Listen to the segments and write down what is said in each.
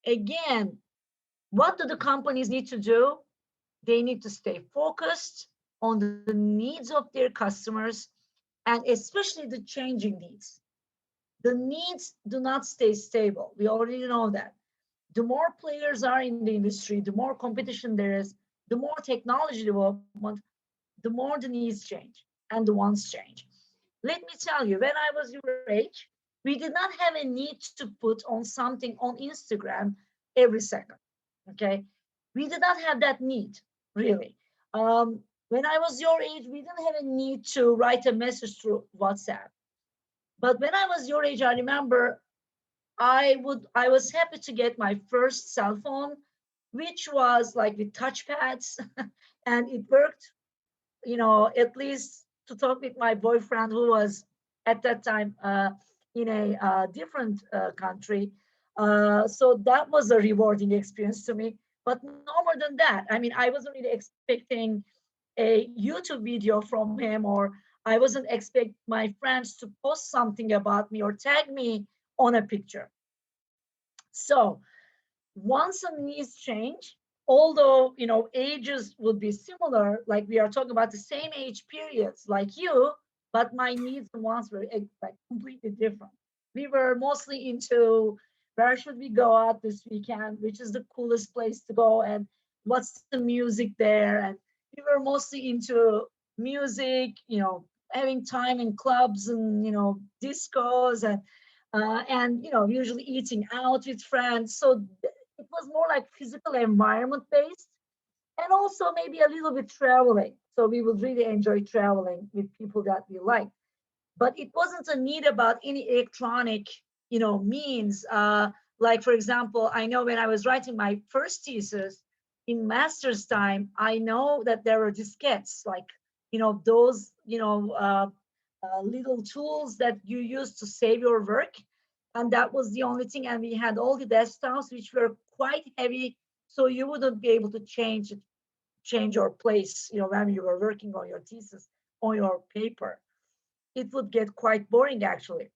Again, what do the companies need to do? They need to stay focused on the needs of their customers, and especially the changing needs. The needs do not stay stable. We already know that. The more players are in the industry, the more competition there is, the more technology development, the more the needs change and the wants change. Let me tell you, when I was your age, we did not have a need to put on something on Instagram every second. Okay. We did not have that need, really. When I was your age, we didn't have a need to write a message through WhatsApp. But when I was your age, I remember I was happy to get my first cell phone, which was like with touchpads, and it worked, at least to talk with my boyfriend who was at that time in a different country. So that was a rewarding experience to me. But no more than that. I mean, I wasn't really expecting a YouTube video from him, or I wasn't expect my friends to post something about me or tag me on a picture. So once some needs change, although ages would be similar, like we are talking about the same age periods like you, but my needs and wants were like completely different. We were mostly into where should we go out this weekend, which is the coolest place to go, and what's the music there, and we were mostly into music, having time in clubs and discos, and usually eating out with friends. So it was more like physical environment based, and also maybe a little bit traveling. So we would really enjoy traveling with people that we like. But it wasn't a need about any electronic, means. Like for example, I know when I was writing my first thesis in master's time, I know that there were diskettes, like those little tools that you use to save your work, and that was the only thing. And we had all the desktops, which were quite heavy, so you wouldn't be able to change your place, when you were working on your thesis on your paper. It would get quite boring actually.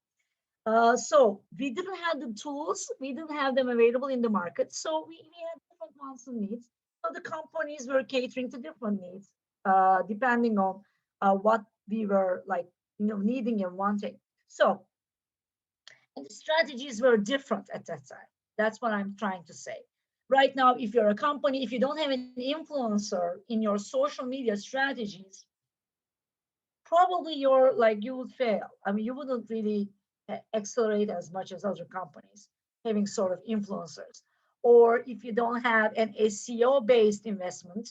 So we didn't have the tools, we didn't have them available in the market. So we had different wants and needs. So the companies were catering to different needs, depending on what we were like, needing and wanting. So and the strategies were different at that time. That's what I'm trying to say. Right now, if you're a company, if you don't have an influencer in your social media strategies, probably you would fail. I mean, you wouldn't really accelerate as much as other companies having sort of influencers. Or if you don't have an SEO based investment,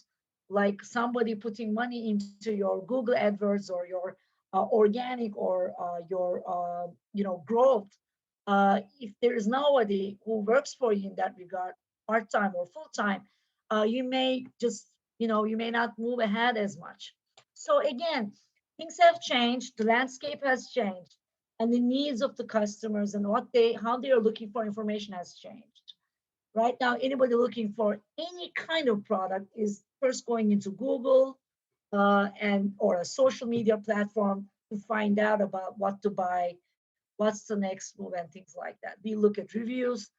like somebody putting money into your Google AdWords or your organic or your growth, if there is nobody who works for you in that regard, part time or full time, you may just you may not move ahead as much. So again, things have changed, the landscape has changed, and the needs of the customers and how they are looking for information has changed. Right now, anybody looking for any kind of product is first going into Google and or a social media platform to find out about what to buy, what's the next move, and things like that. We look at reviews,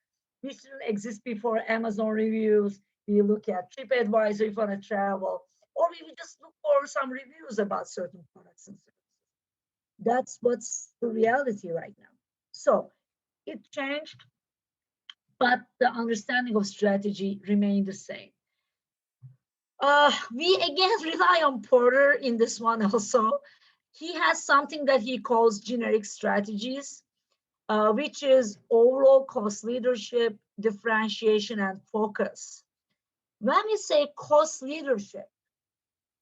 which didn't exist before Amazon reviews. We look at TripAdvisor if you want to travel, or we would just look for some reviews about certain products and services. That's what's the reality right now. So it changed, but the understanding of strategy remained the same. We again rely on Porter in this one also. He has something that he calls generic strategies, which is overall cost leadership, differentiation, and focus. When we say cost leadership,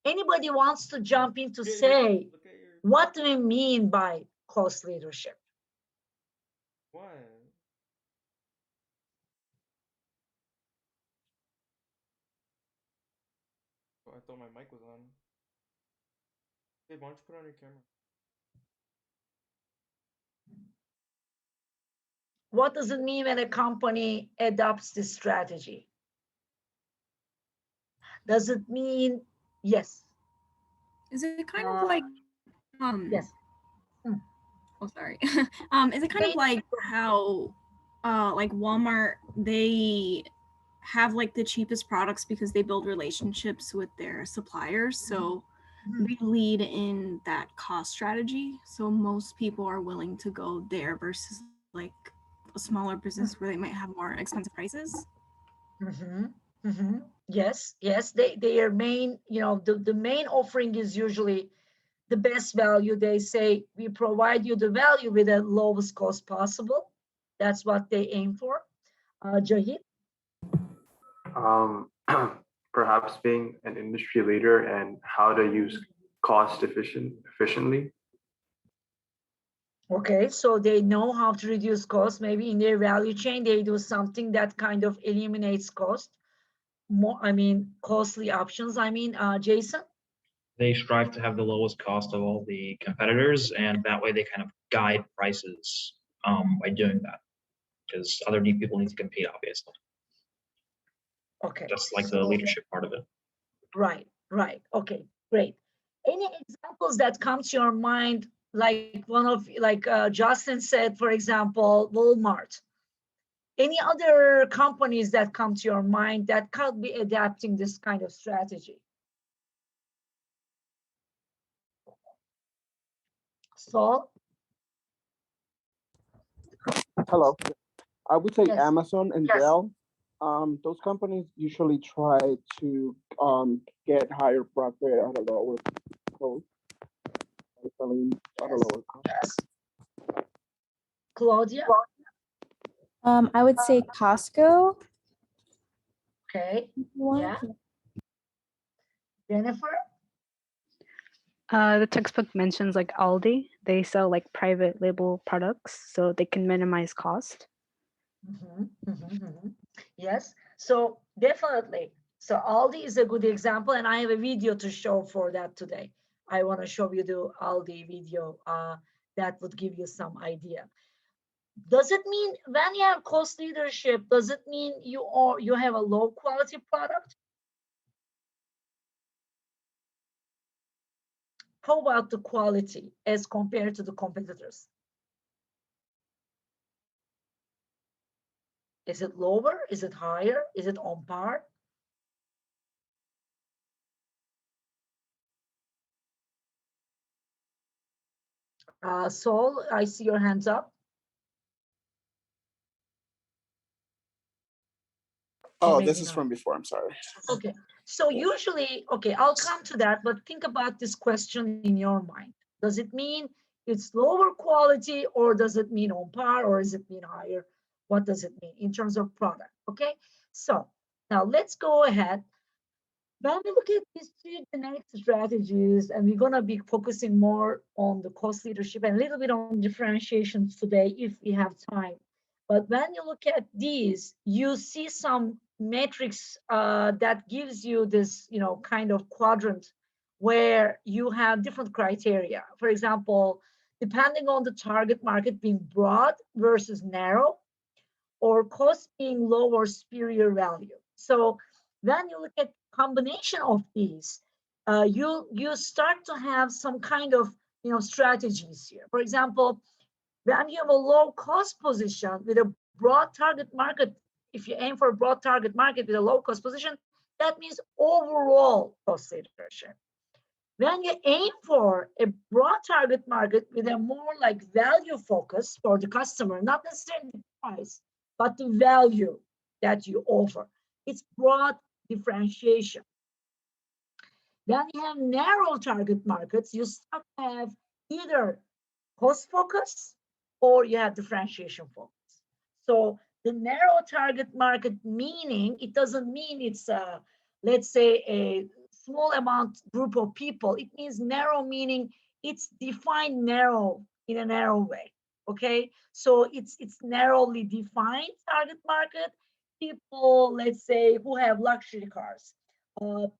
anybody wants to jump in to say, Look at your what do we mean by cost leadership? one. Oh, I thought my mic was on. Hey, why don't you put on your camera? What does it mean when a company adopts this strategy? Does it mean, yes, Is it kind of uh, like yes. Hmm. oh sorry. Is it kind of Ba- like how like Walmart, they have like the cheapest products because they build relationships with their suppliers. So they lead in that cost strategy. So most people are willing to go there versus like a smaller business where they might have more expensive prices. Yes, yes. Their main, the main offering is usually the best value. They say we provide you the value with the lowest cost possible. That's what they aim for. Jahid? Um, Perhaps being an industry leader and how to use efficiently. Okay, so they know how to reduce cost. Maybe in their value chain, they do something that kind of eliminates cost. More, costly options. Jason? They strive to have the lowest cost of all the competitors, and that way they kind of guide prices by doing that, because other people need to compete, obviously. Okay. Just like the So, leadership part of it. right. Okay, great. Any examples that come to your mind, like Jocelyn said, for example, Walmart? Any other companies that come to your mind that could be adapting this kind of strategy? Saul? Hello. I would say Yes. Amazon and Yes. Dell. Those companies usually try to get higher profit at a lower cost. Selling at a lower cost. Yes. Claudia? I would say Costco. Okay. Yeah. Jennifer? The textbook mentions like Aldi. They sell like private label products so they can minimize cost. Yes, so definitely. So Aldi is a good example, and I have a video to show for that today. I want to show you the Aldi video that would give you some idea. Does it mean when you have cost leadership, does it mean you have a low quality product? How about the quality as compared to the competitors? Is it lower? Is it higher? Is it on par? Saul, I see your hands up. Oh, maybe this is not. from before. I'm sorry. Okay, so usually, okay, I'll come to that, but think about this question in your mind. Does it mean it's lower quality, or does it mean on par, or does it mean higher? What does it mean in terms of product? Okay, so now let's go ahead. When we look at these three generic strategies, and we're going to be focusing more on the cost leadership and a little bit on differentiations today if we have time. But when you look at these, you see some matrix that gives you this, kind of quadrant where you have different criteria. For example, depending on the target market being broad versus narrow, or cost being low or superior value. So when you look at combination of these, you start to have some kind of strategies here. For example, when you have a low cost position with a broad target market, if you aim for a broad target market with a low cost position, that means overall cost leadership. When you aim for a broad target market with a more like value focus for the customer, not necessarily the price, but the value that you offer, it's broad differentiation. Then you have narrow target markets, you start to have either cost focus or you have differentiation focus. So the narrow target market, meaning it doesn't mean it's let's say a small amount group of people. It means narrow, meaning it's defined narrow in a narrow way. Okay, so it's narrowly defined target market. People, let's say, who have luxury cars,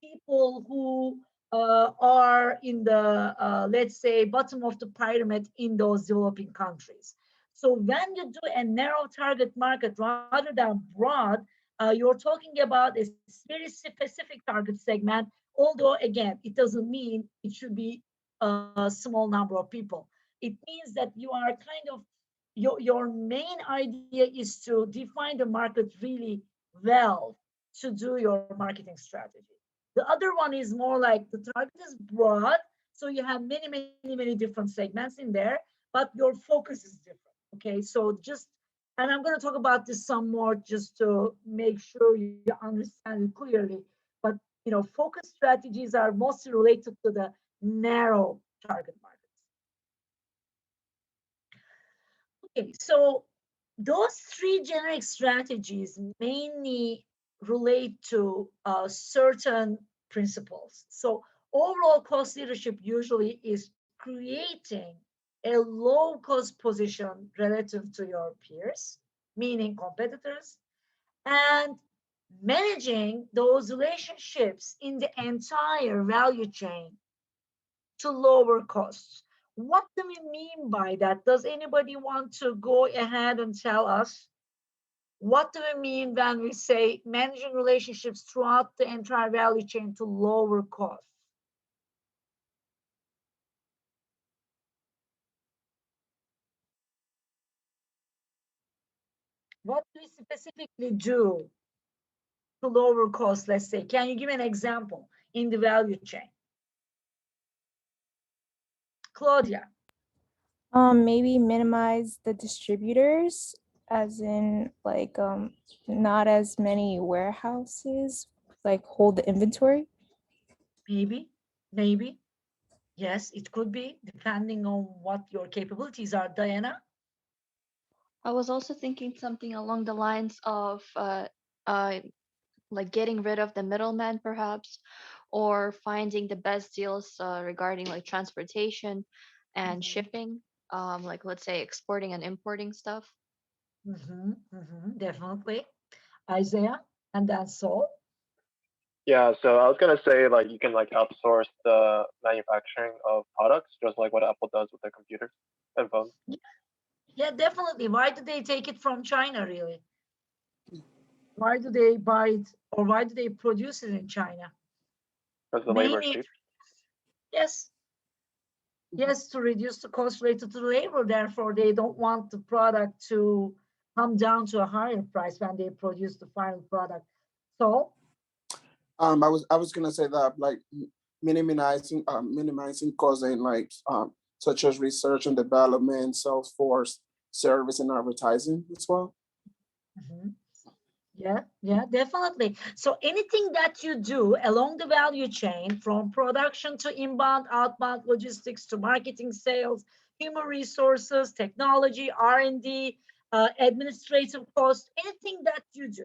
people who are in the let's say bottom of the pyramid in those developing countries. So when you do a narrow target market rather than broad, you're talking about a very specific target segment. Although again, it doesn't mean it should be a small number of people. It means that you are kind of your main idea is to define the market really well to do your marketing strategy. The other one is more like the target is broad, so you have many different segments in there, but your focus is different. Okay, so just, and I'm going to talk about this some more just to make sure you understand it clearly. But focus strategies are mostly related to the narrow target market. Okay, so those three generic strategies mainly relate to certain principles. So overall cost leadership usually is creating a low cost position relative to your peers, meaning competitors, and managing those relationships in the entire value chain to lower costs. What do we mean by that? Does anybody want to go ahead and tell us? What do we mean when we say managing relationships throughout the entire value chain to lower costs? What do we specifically do to lower costs? Let's say, can you give an example in the value chain? Claudia. Maybe minimize the distributors, as in like not as many warehouses like hold the inventory. Maybe. Yes, it could be, depending on what your capabilities are. Diana? I was also thinking something along the lines of like getting rid of the middleman, perhaps, or finding the best deals regarding like transportation and shipping, like let's say exporting and importing stuff. Definitely. Isaiah, and then Saul. Yeah, so I was gonna say like you can like outsource the manufacturing of products, just like what Apple does with their computers and phones. Yeah, definitely. Why do they take it from China, really? Why do they buy it, or why do they produce it in China? Because the labor is Mainly, cheap. yes, to reduce the cost related to labor. Therefore, they don't want the product to come down to a higher price when they produce the final product. So, I was gonna say that like minimizing costs in like such as research and development, sales force, service, and advertising as well. yeah, definitely. So anything that you do along the value chain, from production to inbound, outbound logistics to marketing, sales, human resources, technology, R&D, administrative costs, anything that you do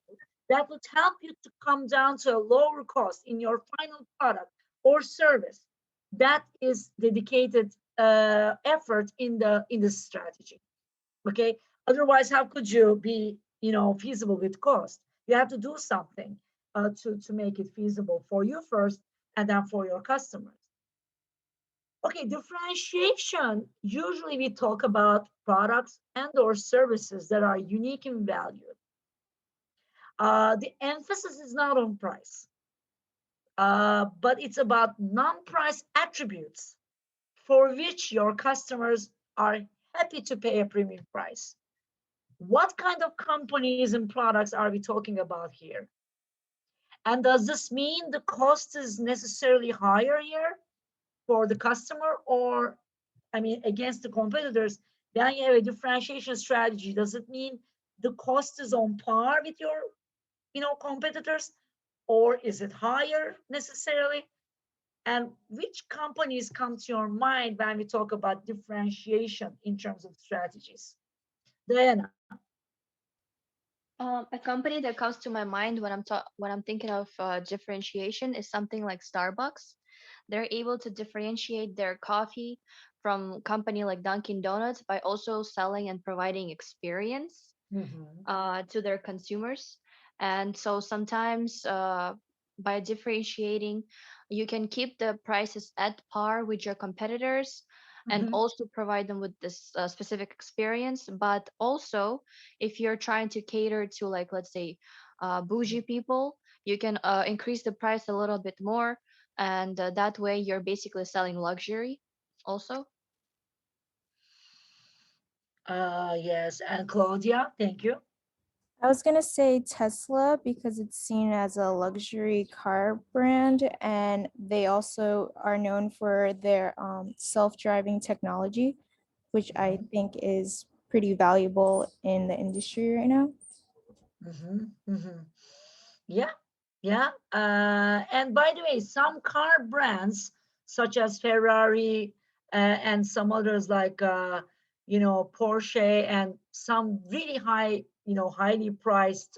that would help you to come down to a lower cost in your final product or service, that is dedicated effort in the strategy. Okay, otherwise how could you be feasible with cost? You have to do something to make it feasible for you first, and then for your customers. Okay, differentiation, usually we talk about products and or services that are unique in value. The emphasis is not on price, but it's about non-price attributes for which your customers are happy to pay a premium price. What kind of companies and products are we talking about here? And does this mean the cost is necessarily higher here for the customer, or, I mean, against the competitors? Then you have a differentiation strategy. Does it mean the cost is on par with your, competitors, or is it higher necessarily? And which companies come to your mind when we talk about differentiation in terms of strategies? Diana. A company that comes to my mind when I'm thinking of differentiation is something like Starbucks. They're able to differentiate their coffee from company like Dunkin' Donuts by also selling and providing experience to their consumers. And so sometimes by differentiating, you can keep the prices at par with your competitors and also provide them with this specific experience. But also, if you're trying to cater to, like, let's say, bougie people, you can increase the price a little bit more. And that way, you're basically selling luxury also. Yes, and Claudia, thank you. I was gonna say Tesla because it's seen as a luxury car brand, and they also are known for their self-driving technology, which I think is pretty valuable in the industry right now. Yeah, yeah. And by the way, some car brands such as Ferrari and some others like Porsche and some really high, highly priced,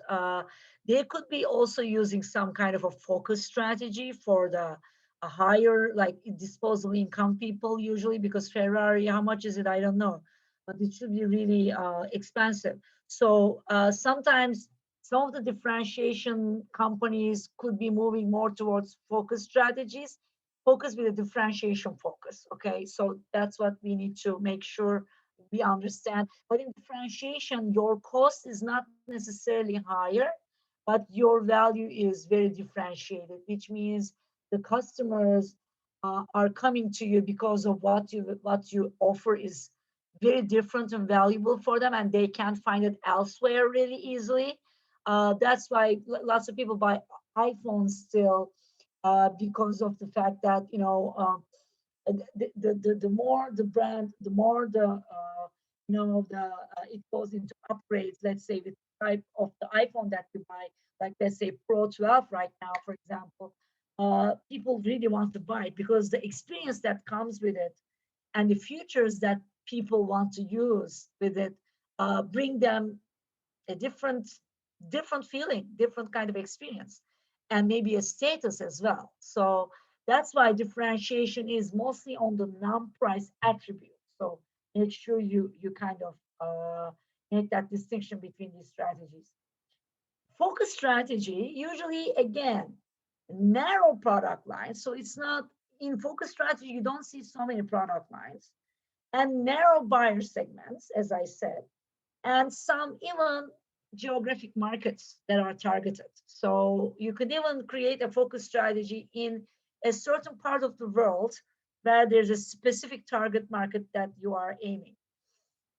they could be also using some kind of a focus strategy for the a higher like disposable income people usually because Ferrari, how much is it? I don't know, but it should be really expensive. So sometimes some of the differentiation companies could be moving more towards focus strategies, focus with a differentiation focus. Okay, so that's what we need to make sure we understand. But in differentiation, your cost is not necessarily higher, but your value is very differentiated, which means the customers are coming to you because of what you offer is very different and valuable for them, and they can't find it elsewhere really easily. That's why lots of people buy iPhones still because of the fact that the more the brand, the more it goes into upgrades. Let's say with the type of the iPhone that you buy, like let's say Pro 12 right now, for example, people really want to buy it because the experience that comes with it and the features that people want to use with it bring them a different feeling, different kind of experience, and maybe a status as well. So that's why differentiation is mostly on the non-price attribute. So make sure you kind of make that distinction between these strategies. Focus strategy usually again narrow product lines. So it's not in focus strategy you don't see so many product lines and narrow buyer segments, as I said, and some even geographic markets that are targeted. So you could even create a focus strategy in a certain part of the world where there's a specific target market that you are aiming.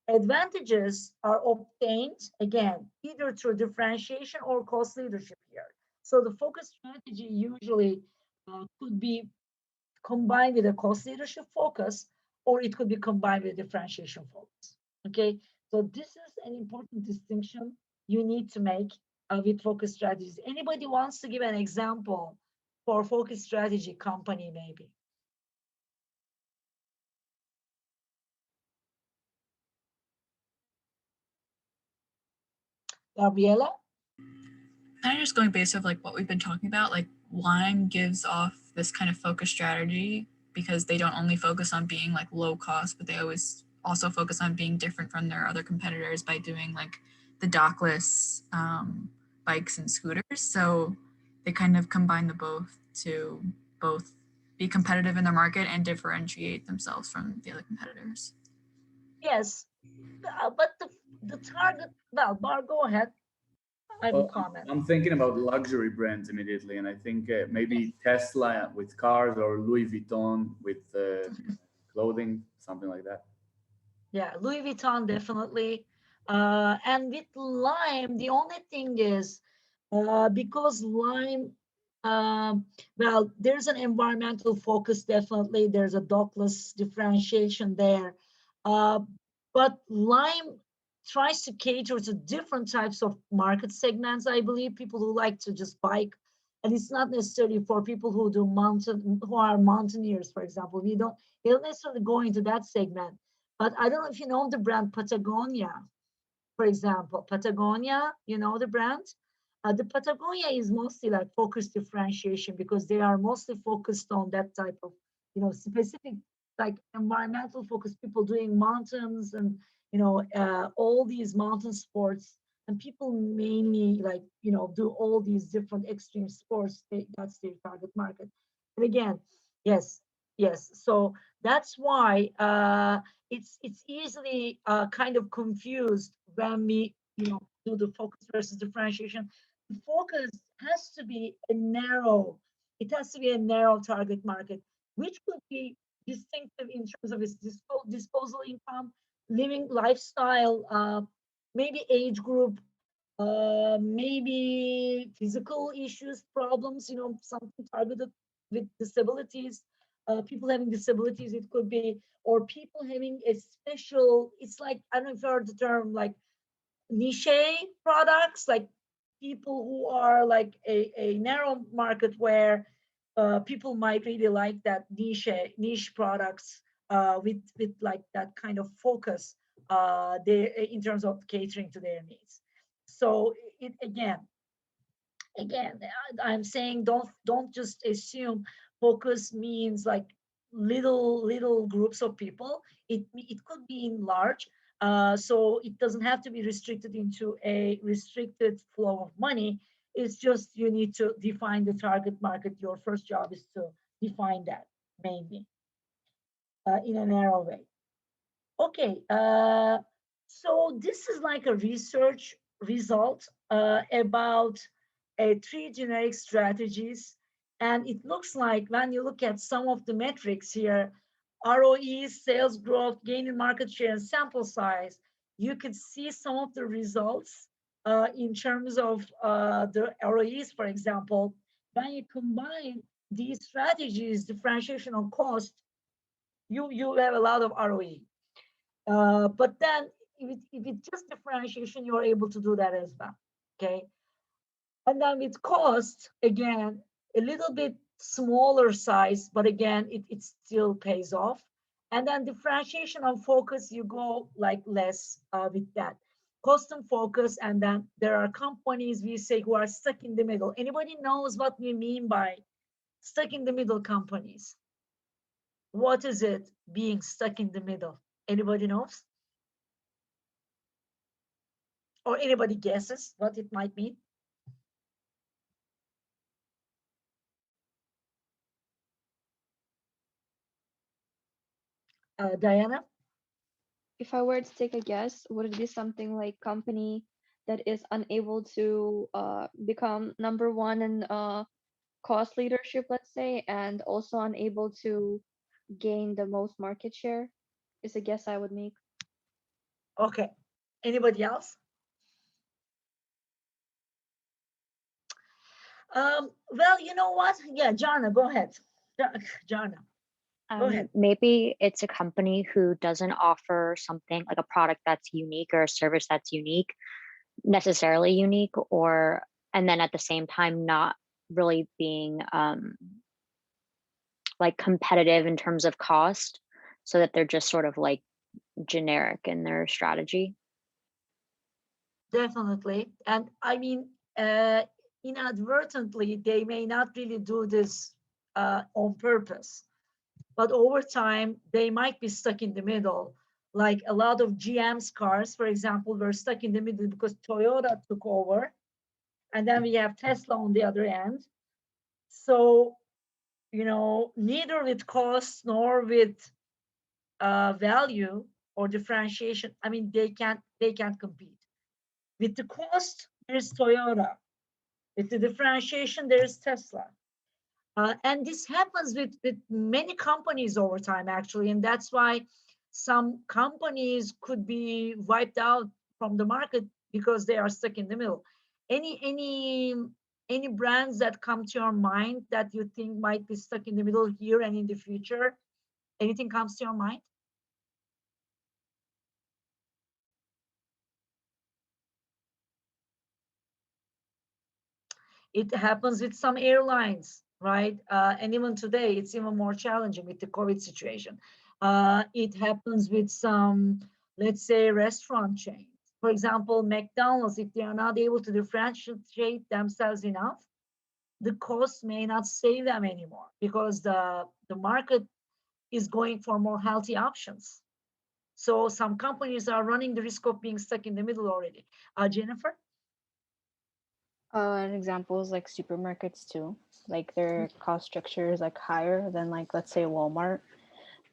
Advantages are obtained again either through differentiation or cost leadership here. So the focus strategy usually could be combined with a cost leadership focus, or it could be combined with differentiation focus. Okay, so this is an important distinction you need to make with focus strategies. Anybody wants to give an example for focus strategy company, maybe? Gabriela? Kind of just going based off like what we've been talking about, like Lime gives off this kind of focus strategy because they don't only focus on being like low cost, but they always also focus on being different from their other competitors by doing like the dockless bikes and scooters. So they kind of combine the both to both be competitive in their market and differentiate themselves from the other competitors. Yes, but the target, well, Bar, go ahead. I will Well, comment. I'm thinking about luxury brands immediately, and I think maybe Tesla with cars or Louis Vuitton with clothing, something like that. Yeah, Louis Vuitton definitely. And with Lime, the only thing is because Lime, well, there's an environmental focus definitely. There's a dockless differentiation there. Uh, but Lime tries to cater to different types of market segments. I believe people who like to just bike, and it's not necessarily for people who do who are mountaineers, for example. They don't necessarily go into that segment, but I don't know if you know the brand Patagonia, for example. Patagonia, you know the brand? The Patagonia is mostly like focus differentiation because they are mostly focused on that type of, specific like environmental focus, people doing mountains and, all these mountain sports. And people mainly like, do all these different extreme sports. That's their target market. And again, yes, yes. So that's why it's easily kind of confused when we do the focus versus differentiation. The focus has to be a narrow, it has to be a narrow target market, which could be distinctive in terms of its disposal income, living lifestyle, maybe age group, maybe physical issues, problems, something targeted with disabilities, people having disabilities, it could be, or people having a special, it's like, I don't know if you heard the term, like niche products, like people who are like a narrow market where people might really like that niche products with like that kind of focus they in terms of catering to their needs. So it again I'm saying don't just assume focus means like little groups of people. It could be in large, so it doesn't have to be restricted into a restricted flow of money. It's just you need to define the target market. Your first job is to define that mainly in a narrow way. Okay, so this is like a research result about three generic strategies. And it looks like when you look at some of the metrics here, ROE, sales growth, gain in market share, and sample size, you could see some of the results in terms of the ROEs, for example. When you combine these strategies, differentiation on cost, you have a lot of ROE. But then if it's just differentiation, you're able to do that as well. Okay. And then with cost, again, a little bit smaller size, but again, it still pays off. And then differentiation on focus, you go like less with that. Cost and focus, and then there are companies we say who are stuck in the middle. Anybody knows what we mean by stuck in the middle companies? What is it being stuck in the middle? Anybody knows? Or anybody guesses what it might mean? Diana? If I were to take a guess, would it be something like company that is unable to become number one in cost leadership, let's say, and also unable to gain the most market share? Is a guess I would make. Okay. Anybody else? Well, you know what? Yeah, Jana, go ahead. Jana, go ahead. Maybe it's a company who doesn't offer something like a product that's unique or a service that's unique, necessarily unique, or and then at the same time not really being like competitive in terms of cost, so that they're just sort of like generic in their strategy. Definitely. And I mean, inadvertently, they may not really do this on purpose, but over time, they might be stuck in the middle. Like a lot of GM's cars, for example, were stuck in the middle because Toyota took over. And then we have Tesla on the other end. So, neither with cost nor with value or differentiation, I mean, they can't compete. With the cost, there's Toyota. With the differentiation, there's Tesla. And this happens with many companies over time, actually. And that's why some companies could be wiped out from the market because they are stuck in the middle. Any brands that come to your mind that you think might be stuck in the middle here and in the future? Anything comes to your mind? It happens with some airlines, right? And even today, it's even more challenging with the COVID situation. It happens with some, let's say, restaurant chains. For example, McDonald's, if they are not able to differentiate themselves enough, the cost may not save them anymore because the market is going for more healthy options. So some companies are running the risk of being stuck in the middle already. Jennifer? An example is like supermarkets too. Like their cost structure is like higher than like let's say Walmart.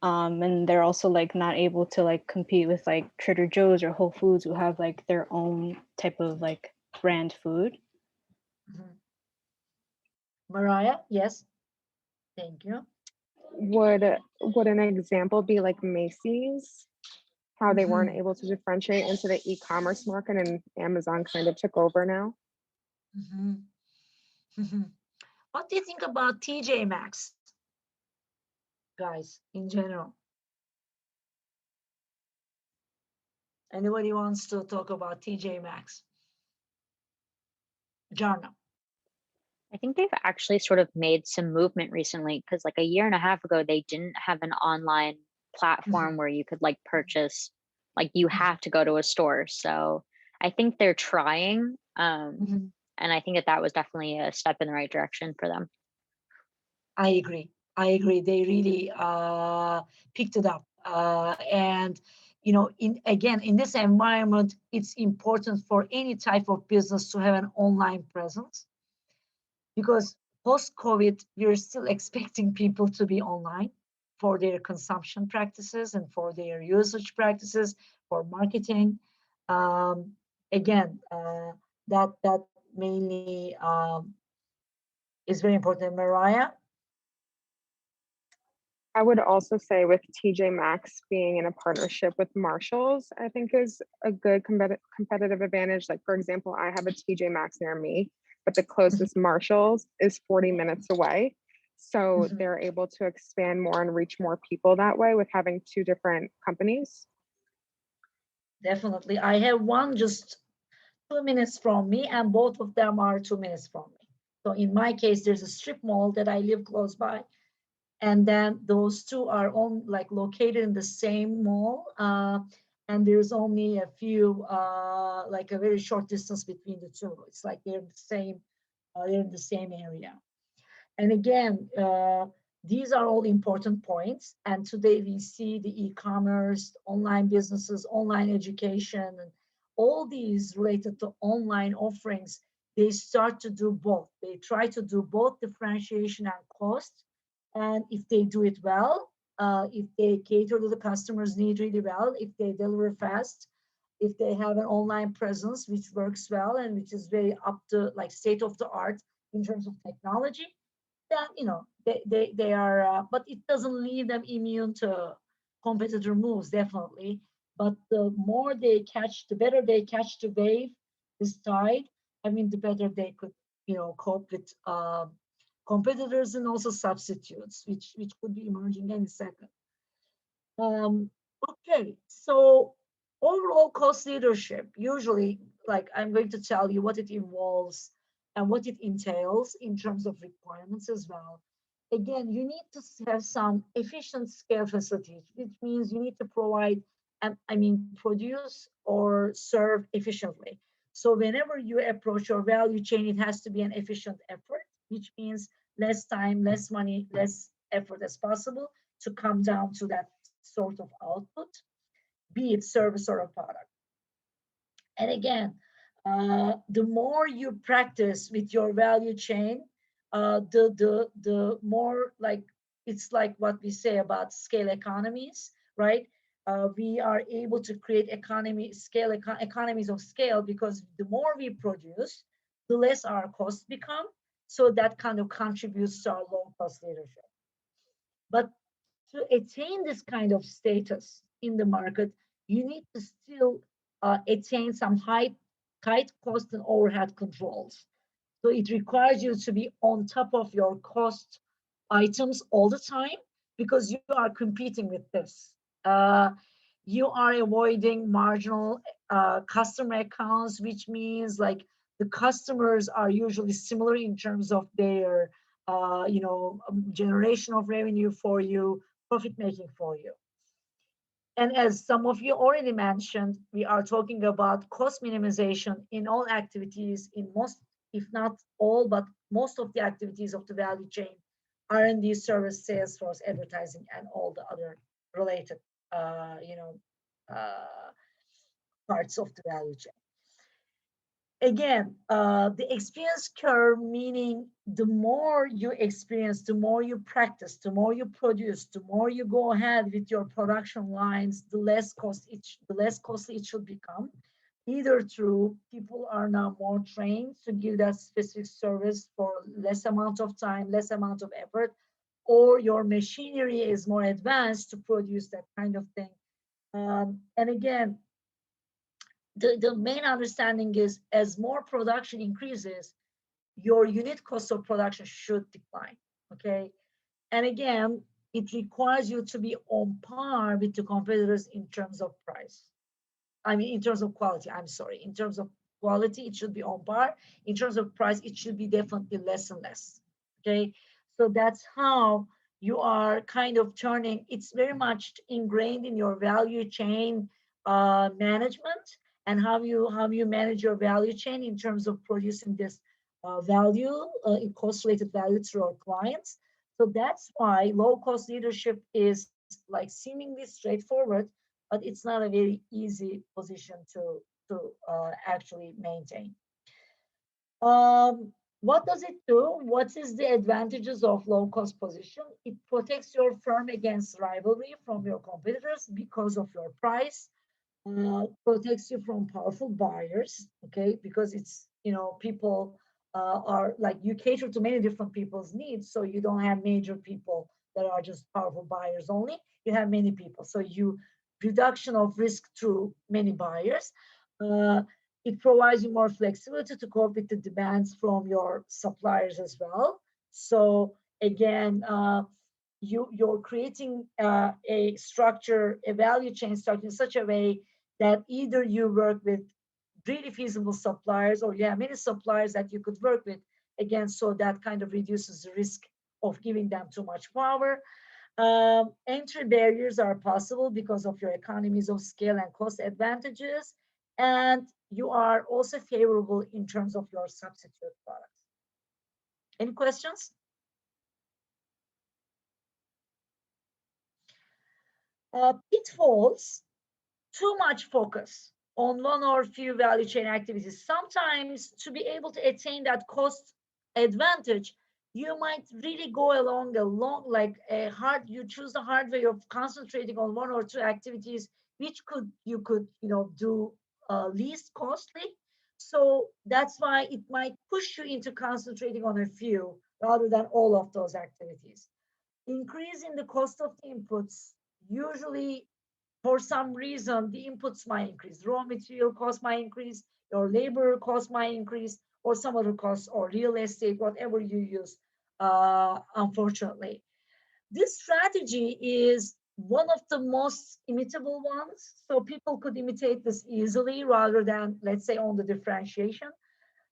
And they're also like not able to like compete with like Trader Joe's or Whole Foods who have like their own type of like brand food. Mm-hmm. Mariah, yes. Thank you. Would an example be like Macy's? how they weren't able to differentiate into the e-commerce market, and Amazon kind of took over now. What do you think about TJ Maxx, guys, in general? Anybody wants to talk about TJ Maxx? Jarna. I think they've actually sort of made some movement recently because like a year and a half ago, they didn't have an online platform where you could like purchase, like you have to go to a store. So I think they're trying. And I think that was definitely a step in the right direction for them. I agree. They really picked it up. And, you know, in this environment, it's important for any type of business to have an online presence, because post-COVID, we're still expecting people to be online for their consumption practices and for their usage practices, for marketing. Again, that mainly is very important. Mariah? I would also say with TJ Maxx being in a partnership with Marshalls, I think is a good competitive advantage. Like, for example, I have a TJ Maxx near me, but the closest Marshalls is 40 minutes away. So they're able to expand more and reach more people that way with having two different companies. Definitely. I have one just 2 minutes from me, and both of them are 2 minutes from me. So in my case, there's a strip mall that I live close by. And then those two are located in the same mall. And there's only a few, like a very short distance between the two. It's like they're in the same area. And again, these are all important points. And today we see the e-commerce, online businesses, online education, and all these related to online offerings, they start to do both. They try to do both differentiation and cost. And if they do it well, if they cater to the customer's need really well, if they deliver fast, if they have an online presence which works well and which is very up to like state of the art in terms of technology, then you know they are. But it doesn't leave them immune to competitor moves, definitely. But the more they catch, the better they catch the wave, this tide. I mean, the better they could cope with competitors and also substitutes, which could be emerging any second. Okay, so overall cost leadership, usually, like I'm going to tell you what it involves and what it entails in terms of requirements as well. Again, you need to have some efficient scale facilities, which means you need to provide, produce or serve efficiently. So whenever you approach your value chain, it has to be an efficient effort, which means less time, less money, less effort as possible to come down to that sort of output, be it service or a product. And again, the more you practice with your value chain, the more like it's like what we say about scale economies, right? We are able to create economies of scale, because the more we produce, the less our costs become. So that kind of contributes to our low cost leadership. But to attain this kind of status in the market, you need to still attain some tight cost and overhead controls. So it requires you to be on top of your cost items all the time, because you are competing with this. You are avoiding marginal customer accounts, which means like the customers are usually similar in terms of their generation of revenue for you, profit making for you. And as some of you already mentioned, we are talking about cost minimization in all activities, in most, if not all, but most of the activities of the value chain, R&D, service, sales force, advertising, and all the other related, parts of the value chain. Again, the experience curve, meaning the more you experience, the more you practice, the more you produce, the more you go ahead with your production lines, the less costly it should become. Either through people are now more trained to give that specific service for less amount of time, less amount of effort, or your machinery is more advanced to produce that kind of thing And again, the main understanding is as more production increases, your unit cost of production should decline. Okay. And again, it requires you to be on par with the competitors in terms of price. I mean, in terms of quality, I'm sorry. In terms of quality, it should be on par. In terms of price, it should be definitely less and less. Okay. So that's how you are kind of turning, it's very much ingrained in your value chain management, and how you manage your value chain in terms of producing this value, cost related value to our clients. So that's why low cost leadership is like seemingly straightforward, but it's not a very easy position to actually maintain. What does it do? What is the advantages of low cost position? It protects your firm against rivalry from your competitors because of your price. Protects you from powerful buyers, okay? Because it's, people are like, you cater to many different people's needs, so you don't have major people that are just powerful buyers only. You have many people, so you reduction of risk through many buyers. Uh, it provides you more flexibility to cope with the demands from your suppliers as well. So again, you're creating a structure, a value chain structure in such a way that either you work with really feasible suppliers, or you have many suppliers that you could work with, again, so that kind of reduces the risk of giving them too much power. Entry barriers are possible because of your economies of scale and cost advantages, and you are also favorable in terms of your substitute products. Any questions? Pitfalls: too much focus on one or few value chain activities. Sometimes to be able to attain that cost advantage, you might really go along like a hard, you choose the hard way of concentrating on one or two activities, which you could do least costly. So that's why it might push you into concentrating on a few rather than all of those activities. Increase in the cost of the inputs, usually for some reason the inputs might increase, raw material cost might increase, your labor cost might increase, or some other costs, or real estate, whatever you use. Unfortunately, this strategy is one of the most imitable ones, so people could imitate this easily rather than, let's say, on the differentiation.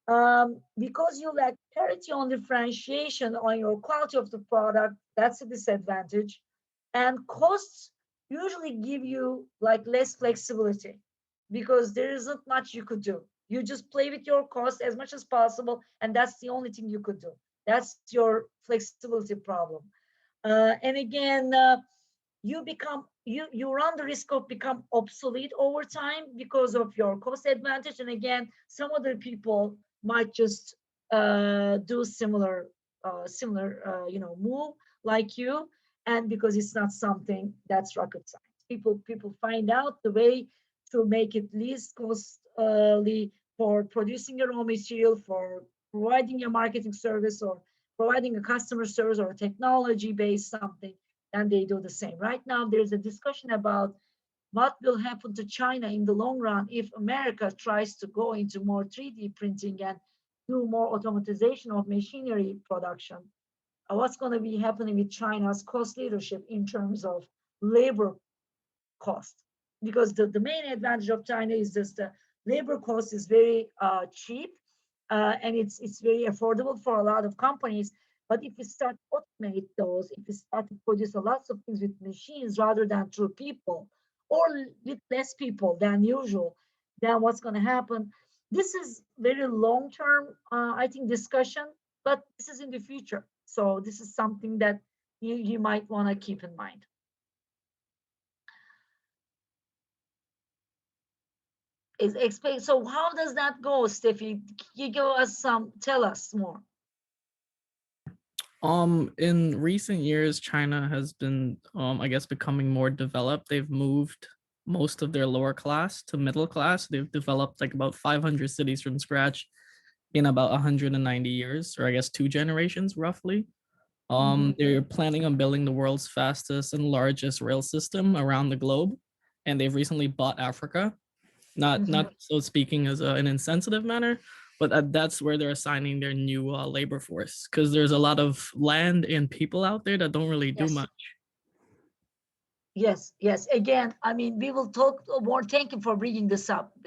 Because you lack parity on differentiation on your quality of the product, that's a disadvantage. And costs usually give you like less flexibility because there isn't much you could do. You just play with your cost as much as possible, and that's the only thing you could do. That's your flexibility problem. And again, you run the risk of become obsolete over time because of your cost advantage. And again, some other people might just do similar move like you, and because it's not something that's rocket science. People find out the way to make it least costly for producing a raw material, for providing a marketing service, or providing a customer service, or a technology based something, and they do the same. Right now, there's a discussion about what will happen to China in the long run if America tries to go into more 3D printing and do more automatization of machinery production. What's going to be happening with China's cost leadership in terms of labor cost? Because the main advantage of China is just the labor cost is very cheap, and it's very affordable for a lot of companies. But if you start to automate those, if you start to produce a lot of things with machines rather than through people, or with less people than usual, then what's going to happen? This is very long-term, I think, discussion, but this is in the future. So this is something that you might want to keep in mind. So how does that go, Steffi? You give us tell us more. In recent years, China has been, I guess, becoming more developed. They've moved most of their lower class to middle class. They've developed like about 500 cities from scratch in about 190 years, or I guess 2 generations roughly. They're planning on building the world's fastest and largest rail system around the globe. and they've recently bought Africa. Not so speaking as an insensitive manner, but that's where they're assigning their new labor force, because there's a lot of land and people out there that don't really do Yes. much. Yes, yes. Again, I mean, we will talk more. Thank you for bringing this up.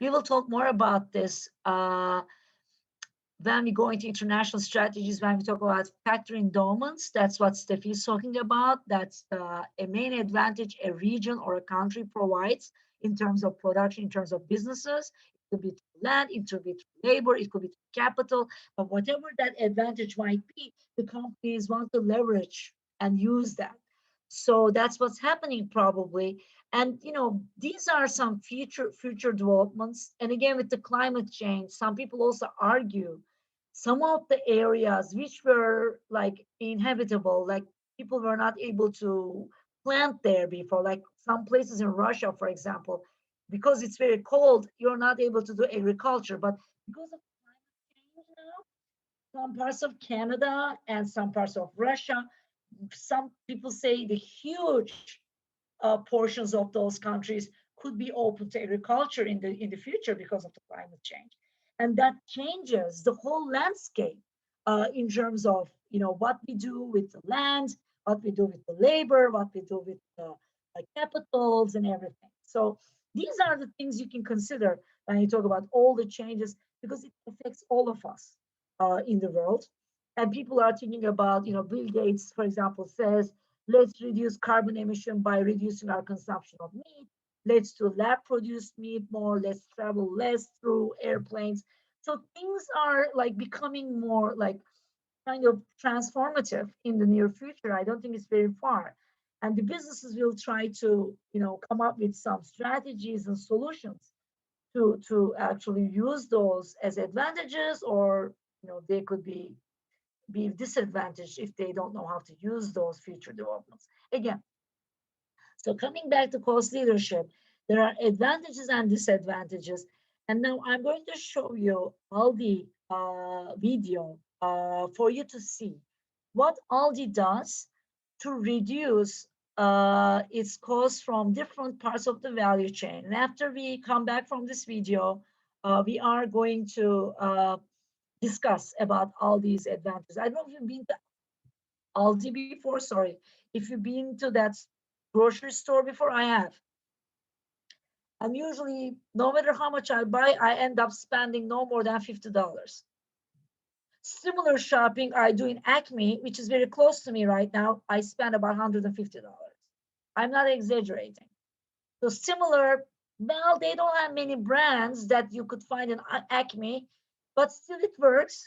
We will talk more about this when we go into international strategies, when we talk about factory endowments. That's what Steffi is talking about. That's a main advantage a region or a country provides in terms of production, in terms of businesses. It could be through land, it could be through labor, it could be through capital, but whatever that advantage might be, the companies want to leverage and use that. So that's what's happening probably. And these are some future developments. And again, with the climate change, some people also argue some of the areas which were like inhabitable, like people were not able to plant there before, like some places in Russia, for example, because it's very cold, you're not able to do agriculture. But because of climate change now, some parts of Canada and some parts of Russia, some people say the huge portions of those countries could be open to agriculture in the future because of the climate change, and that changes the whole landscape in terms of what we do with the land, what we do with the labor, what we do with the capitals and everything. So these are the things you can consider when you talk about all the changes, because it affects all of us in the world. And people are thinking about, Bill Gates, for example, says, let's reduce carbon emission by reducing our consumption of meat. Let's do lab produced meat more. Let's travel less through airplanes. So things are like becoming more like kind of transformative in the near future. I don't think it's very far. And the businesses will try to, come up with some strategies and solutions to actually use those as advantages, or, they could be disadvantaged if they don't know how to use those future developments. Again, so coming back to cost leadership, there are advantages and disadvantages. And now I'm going to show you Aldi video for you to see what Aldi does to reduce its cost from different parts of the value chain. And after we come back from this video, we are going to discuss about all these advantages. I don't know if you've been to Aldi before, sorry. If you've been to that grocery store before, I have. And usually, no matter how much I buy, I end up spending no more than $50. Similar shopping I do in Acme, which is very close to me right now, I spend about $150. I'm not exaggerating. So similar, well, they don't have many brands that you could find in Acme, but still it works.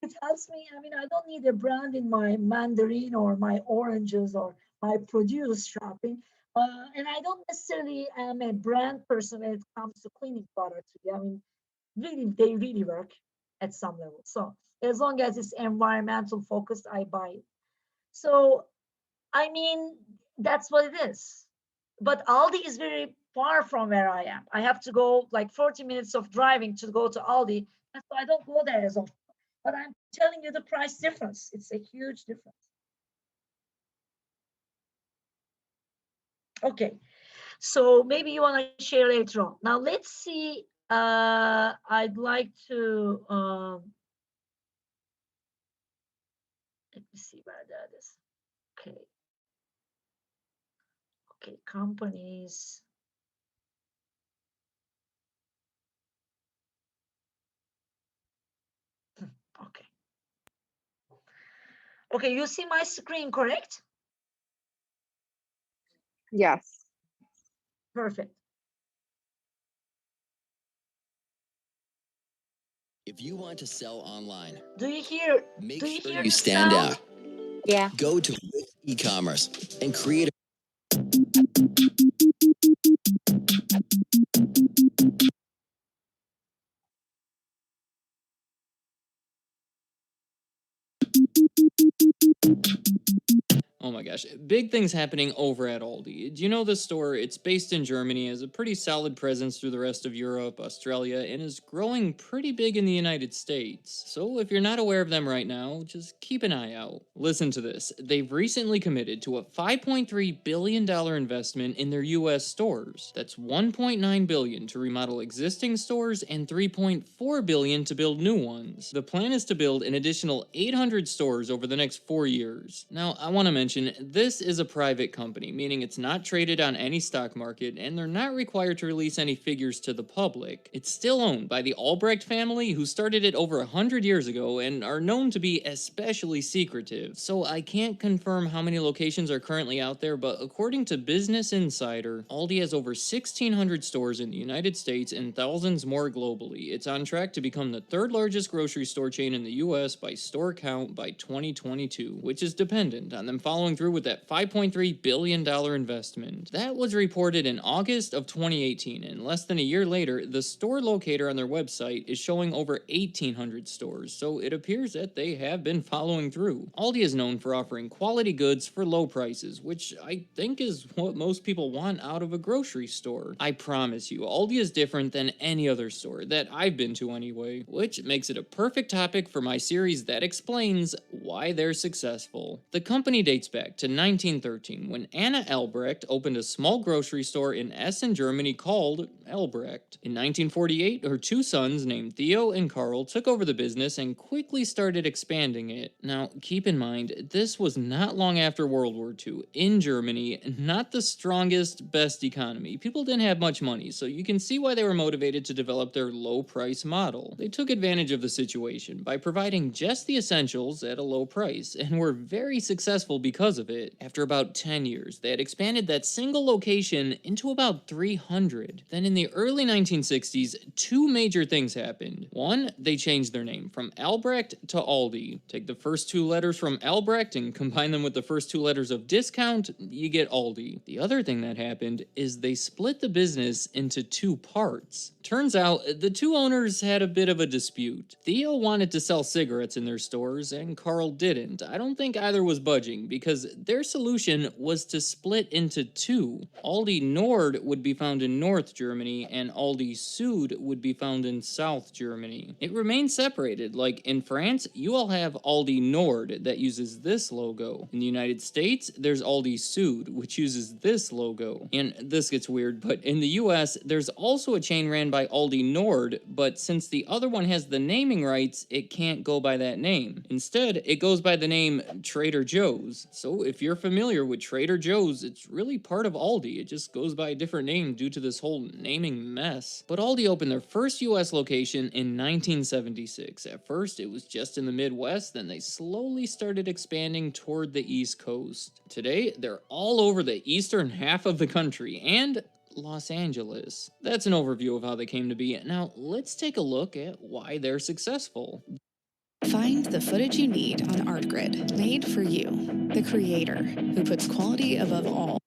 It helps me. I mean, I don't need a brand in my mandarin or my oranges or my produce shopping. And I don't necessarily am a brand person when it comes to cleaning products. I mean, really, they really work at some level. So as long as it's environmental focused, I buy it. So, I mean, that's what it is. But Aldi is very far from where I am. I have to go like 40 minutes of driving to go to Aldi. And so I don't go there as often. But I'm telling you the price difference. It's a huge difference. Okay, so maybe you want to share later on. Now let's see. I'd like to let me see where that is. Okay. Okay, companies. Okay. Okay, you see my screen, correct? Yes. Perfect. If you want to sell online, do you hear sure the stand sound? out. Yeah. Go to e-commerce and create Oh my gosh, big things happening over at Aldi. Do you know this store? It's based in Germany, has a pretty solid presence through the rest of Europe, Australia, and is growing pretty big in the United States. So if you're not aware of them right now, just keep an eye out. Listen to this. They've recently committed to a $5.3 billion investment in their US stores. That's $1.9 billion to remodel existing stores and $3.4 billion to build new ones. The plan is to build an additional 800 stores over the next 4 years. Now, I want to mention, this is a private company, meaning it's not traded on any stock market, and they're not required to release any figures to the public. It's still owned by the Albrecht family, who started it over 100 years ago and are known to be especially secretive. So I can't confirm how many locations are currently out there, but according to Business Insider, Aldi has over 1,600 stores in the United States and thousands more globally. It's on track to become the third largest grocery store chain in the US by store count by 2022, which is dependent on them following through with that $5.3 billion investment. That was reported in August of 2018, and less than a year later, the store locator on their website is showing over 1,800 stores, so it appears that they have been following through. Aldi is known for offering quality goods for low prices, which I think is what most people want out of a grocery store. I promise you, Aldi is different than any other store that I've been to anyway, which makes it a perfect topic for my series that explains why they're successful. The company dates back to 1913 when Anna Albrecht opened a small grocery store in Essen, Germany called Albrecht. In 1948, her two sons named Theo and Karl took over the business and quickly started expanding it. Now, keep in mind, this was not long after World War II in Germany, not the strongest, best economy. People didn't have much money, so you can see why they were motivated to develop their low price model. They took advantage of the situation by providing just the essentials at a low price, and were very successful because of it. After about 10 years, they had expanded that single location into about 300. Then in the early 1960s, two major things happened. One, they changed their name from Albrecht to Aldi. Take the first two letters from Albrecht and combine them with the first two letters of discount, you get Aldi. The other thing that happened is they split the business into two parts. Turns out, the two owners had a bit of a dispute. Theo wanted to sell cigarettes in their stores, and Karl didn't. I don't think either was budging, because their solution was to split into two. Aldi Nord would be found in North Germany, and Aldi Süd would be found in South Germany. It remained separated, like in France, you all have Aldi Nord that uses this logo. In the United States, there's Aldi Süd, which uses this logo. And this gets weird, but in the US, there's also a chain ran by Aldi Nord, but since the other one has the naming rights, it can't go by that name. Instead, it goes by the name Trader Joe's. So if you're familiar with Trader Joe's, it's really part of Aldi. It just goes by a different name due to this whole naming mess. But Aldi opened their first US location in 1976. At first, it was just in the Midwest, then they slowly started expanding toward the East Coast. Today, they're all over the eastern half of the country, and Los Angeles. That's an overview of how they came to be. Now, let's take a look at why they're successful. Find the footage you need on ArtGrid, made for you, the creator, who puts quality above all.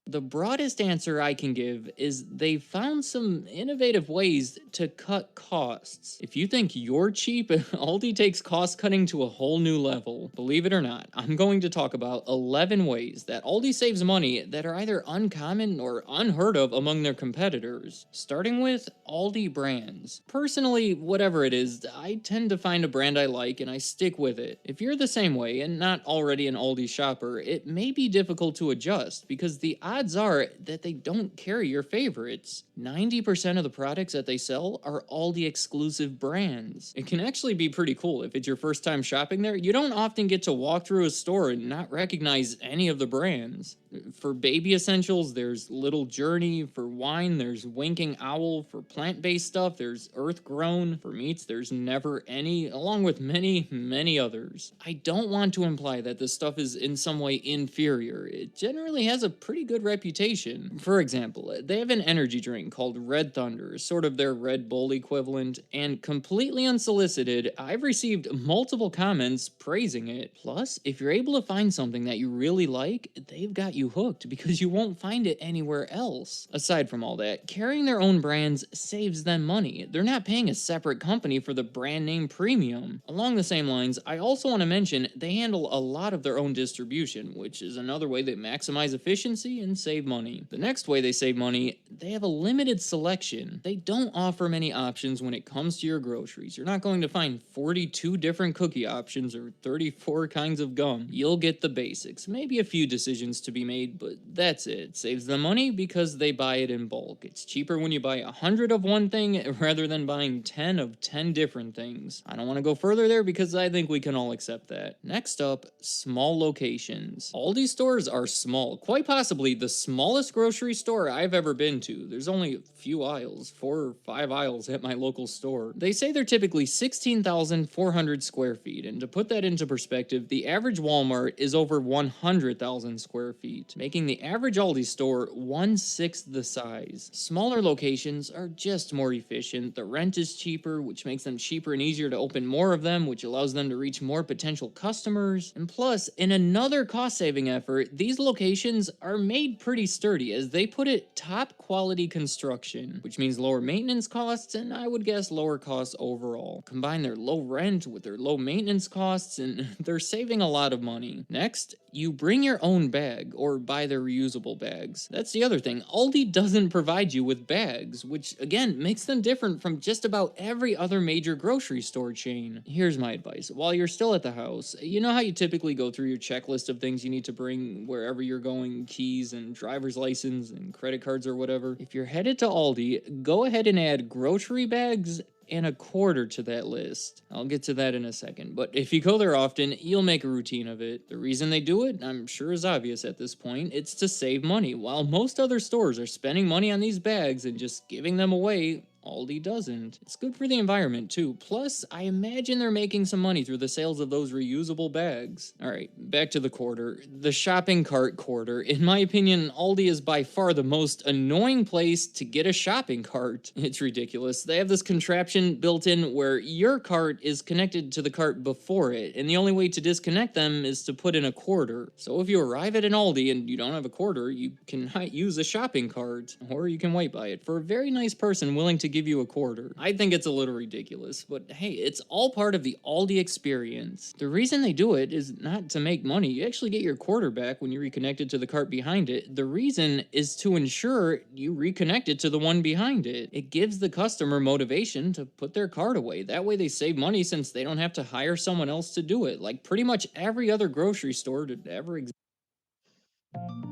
The broadest answer I can give is they found some innovative ways to cut costs. If you think you're cheap, Aldi takes cost cutting to a whole new level. Believe it or not, I'm going to talk about 11 ways that Aldi saves money that are either uncommon or unheard of among their competitors. Starting with Aldi brands. Personally, whatever it is, I tend to find a brand I like and I stick with it. If you're the same way and not already an Aldi shopper, it may be difficult to adjust because the odds are that they don't carry your favorites. 90% of the products that they sell are Aldi exclusive brands. It can actually be pretty cool if it's your first time shopping there. You don't often get to walk through a store and not recognize any of the brands. For baby essentials, there's Little Journey. For wine, there's Winking Owl. For plant-based stuff, there's Earth Grown. For meats, there's Never Any, along with many, many others. I don't want to imply that this stuff is in some way inferior. It generally has a pretty good reputation. For example, they have an energy drink called Red Thunder, sort of their Red Bull equivalent, and completely unsolicited, I've received multiple comments praising it. Plus, if you're able to find something that you really like, they've got you you hooked because you won't find it anywhere else. Aside from all that, carrying their own brands saves them money. They're not paying a separate company for the brand name premium. Along the same lines, I also want to mention they handle a lot of their own distribution, which is another way they maximize efficiency and save money. The next way they save money, they have a limited selection. They don't offer many options when it comes to your groceries. You're not going to find 42 different cookie options or 34 kinds of gum. You'll get the basics, maybe a few decisions to be made, but that's it. Saves them money because they buy it in bulk. It's cheaper when you buy 100 of one thing rather than buying 10 of 10 different things. I don't want to go further there because I think we can all accept that. Next up, small locations. Aldi stores are small, quite possibly the smallest grocery store I've ever been to. There's only a few aisles, 4 or 5 aisles at my local store. They say they're typically 16,400 square feet, and to put that into perspective, the average Walmart is over 100,000 square feet, making the average Aldi store 1/6 the size. Smaller locations are just more efficient. The rent is cheaper, which makes them cheaper and easier to open more of them, which allows them to reach more potential customers. And plus, in another cost-saving effort, these locations are made pretty sturdy, as they put it top quality construction, which means lower maintenance costs and I would guess lower costs overall. Combine their low rent with their low maintenance costs and they're saving a lot of money. Next, you bring your own bag or buy their reusable bags. That's the other thing. Aldi doesn't provide you with bags, which again makes them different from just about every other major grocery store chain. Here's my advice. While you're still at the house, you know how you typically go through your checklist of things you need to bring wherever you're going, keys and driver's license and credit cards or whatever? If you're headed to Aldi, go ahead and add grocery bags and a quarter to that list. I'll get to that in a second, but if you go there often, you'll make a routine of it. The reason they do it, I'm sure is obvious at this point. It's to save money. While most other stores are spending money on these bags and just giving them away, Aldi doesn't. It's good for the environment too. Plus, I imagine they're making some money through the sales of those reusable bags. Alright, back to the quarter. The shopping cart quarter. In my opinion, Aldi is by far the most annoying place to get a shopping cart. It's ridiculous. They have this contraption built in where your cart is connected to the cart before it, and the only way to disconnect them is to put in a quarter. So if you arrive at an Aldi and you don't have a quarter, you can use a shopping cart, or you can wait by it for a very nice person willing to give you a quarter. I think it's a little ridiculous, but hey, it's all part of the Aldi experience. The reason they do it is not to make money. You actually get your quarter back when you reconnect it to the cart behind it. The reason is to ensure you reconnect it to the one behind it. It gives the customer motivation to put their cart away. That way they save money since they don't have to hire someone else to do it, like pretty much every other grocery store to ever exist.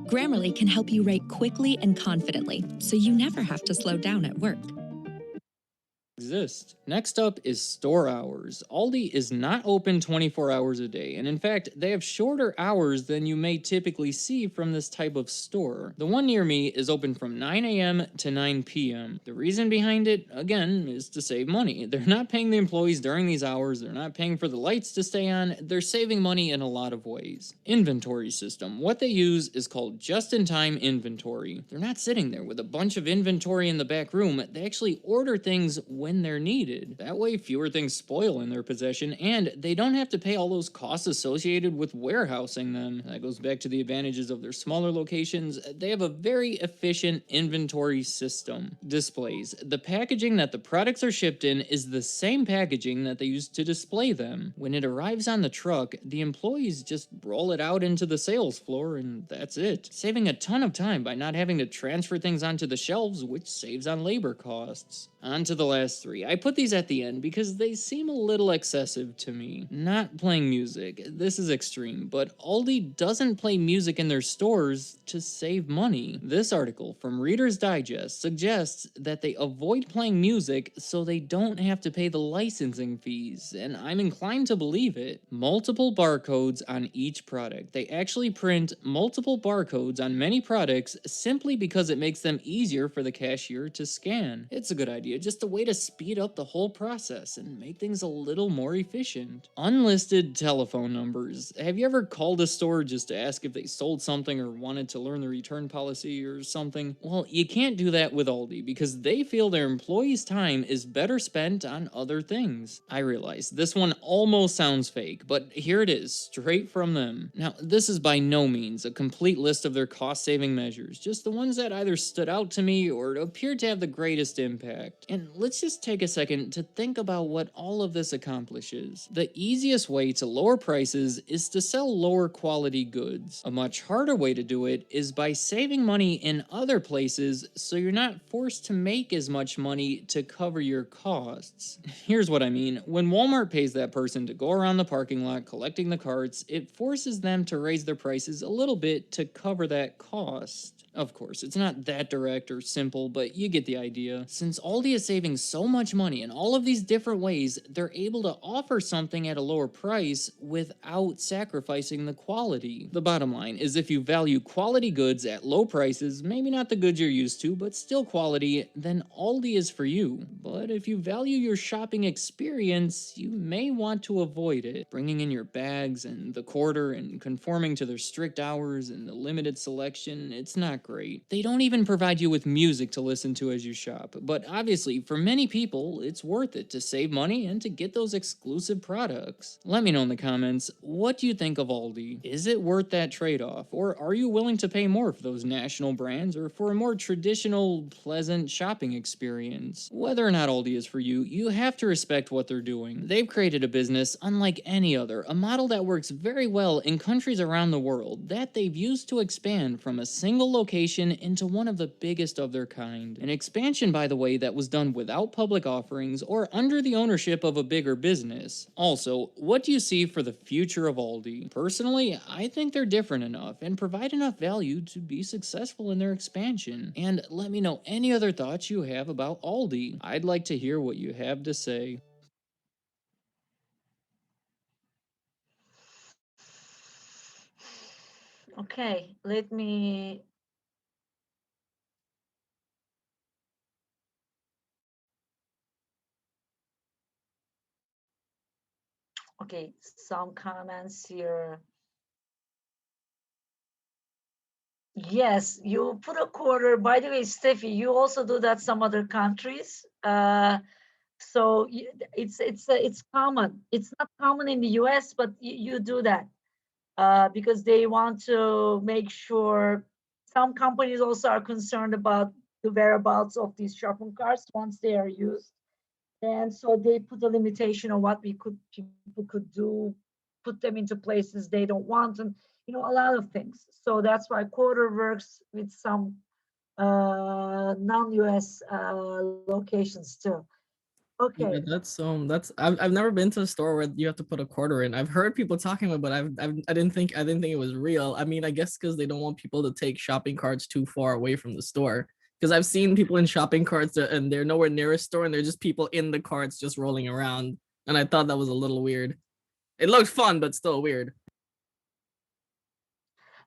Grammarly can help you write quickly and confidently, so you never have to slow down at work. Next up is store hours. Aldi is not open 24 hours a day, and in fact, they have shorter hours than you may typically see from this type of store. The one near me is open from 9 a.m. to 9 p.m. The reason behind it, again, is to save money. They're not paying the employees during these hours, they're not paying for the lights to stay on, they're saving money in a lot of ways. Inventory system. What they use is called just-in-time inventory. They're not sitting there with a bunch of inventory in the back room, they actually order things when they're needed. That way fewer things spoil in their possession and they don't have to pay all those costs associated with warehousing them. That goes back to the advantages of their smaller locations. They have a very efficient inventory system. Displays. The packaging that the products are shipped in is the same packaging that they use to display them. When it arrives on the truck, the employees just roll it out into the sales floor and that's it. Saving a ton of time by not having to transfer things onto the shelves, which saves on labor costs. On to the last three. I put these at the end because they seem a little excessive to me. Not playing music. This is extreme, but Aldi doesn't play music in their stores to save money. This article from Reader's Digest suggests that they avoid playing music so they don't have to pay the licensing fees, and I'm inclined to believe it. Multiple barcodes on each product. They actually print multiple barcodes on many products simply because it makes them easier for the cashier to scan. It's a good idea, just a way to speed up the whole process and make things a little more efficient. Unlisted telephone numbers. Have you ever called a store just to ask if they sold something or wanted to learn the return policy or something? Well, you can't do that with Aldi because they feel their employees' time is better spent on other things. I realize this one almost sounds fake, but here it is, straight from them. Now, this is by no means a complete list of their cost-saving measures, just the ones that either stood out to me or appeared to have the greatest impact. And let's just take a second to think about what all of this accomplishes. The easiest way to lower prices is to sell lower quality goods. A much harder way to do it is by saving money in other places so you're not forced to make as much money to cover your costs. Here's what I mean. When Walmart pays that person to go around the parking lot collecting the carts, it forces them to raise their prices a little bit to cover that cost. Of course, it's not that direct or simple, but you get the idea. Since Aldi is saving so much money in all of these different ways, they're able to offer something at a lower price without sacrificing the quality. The bottom line is if you value quality goods at low prices, maybe not the goods you're used to, but still quality, then Aldi is for you. But if you value your shopping experience, you may want to avoid it. Bringing in your bags and the quarter and conforming to their strict hours and the limited selection, it's not great. They don't even provide you with music to listen to as you shop, but obviously for many people, it's worth it to save money and to get those exclusive products. Let me know in the comments, what do you think of Aldi? Is it worth that trade-off, or are you willing to pay more for those national brands or for a more traditional, pleasant shopping experience? Whether or not Aldi is for you, you have to respect what they're doing. They've created a business unlike any other, a model that works very well in countries around the world that they've used to expand from a single location into one of the biggest of their kind. An expansion, by the way, that was done without public offerings or under the ownership of a bigger business. Also, what do you see for the future of Aldi? Personally, I think they're different enough and provide enough value to be successful in their expansion. And let me know any other thoughts you have about Aldi. I'd like to hear what you have to say. Okay, let me okay, some comments here. Yes, you put a quarter. By the way, Steffi, you also do that some other countries. So it's common. It's not common in the US, but you do that because they want to make sure. Some companies also are concerned about the whereabouts of these shopping carts once they are used, and so they put a limitation on what people could do, put them into places they don't want, and a lot of things. So that's why quarter works with some non-US locations too. Okay. Yeah, that's I've never been to a store where you have to put a quarter in. I've heard people talking about, but I didn't think it was real. I mean, I guess because they don't want people to take shopping carts too far away from the store. Because I've seen people in shopping carts and they're nowhere near a store, and they're just people in the carts just rolling around. And I thought that was a little weird. It looked fun, but still weird.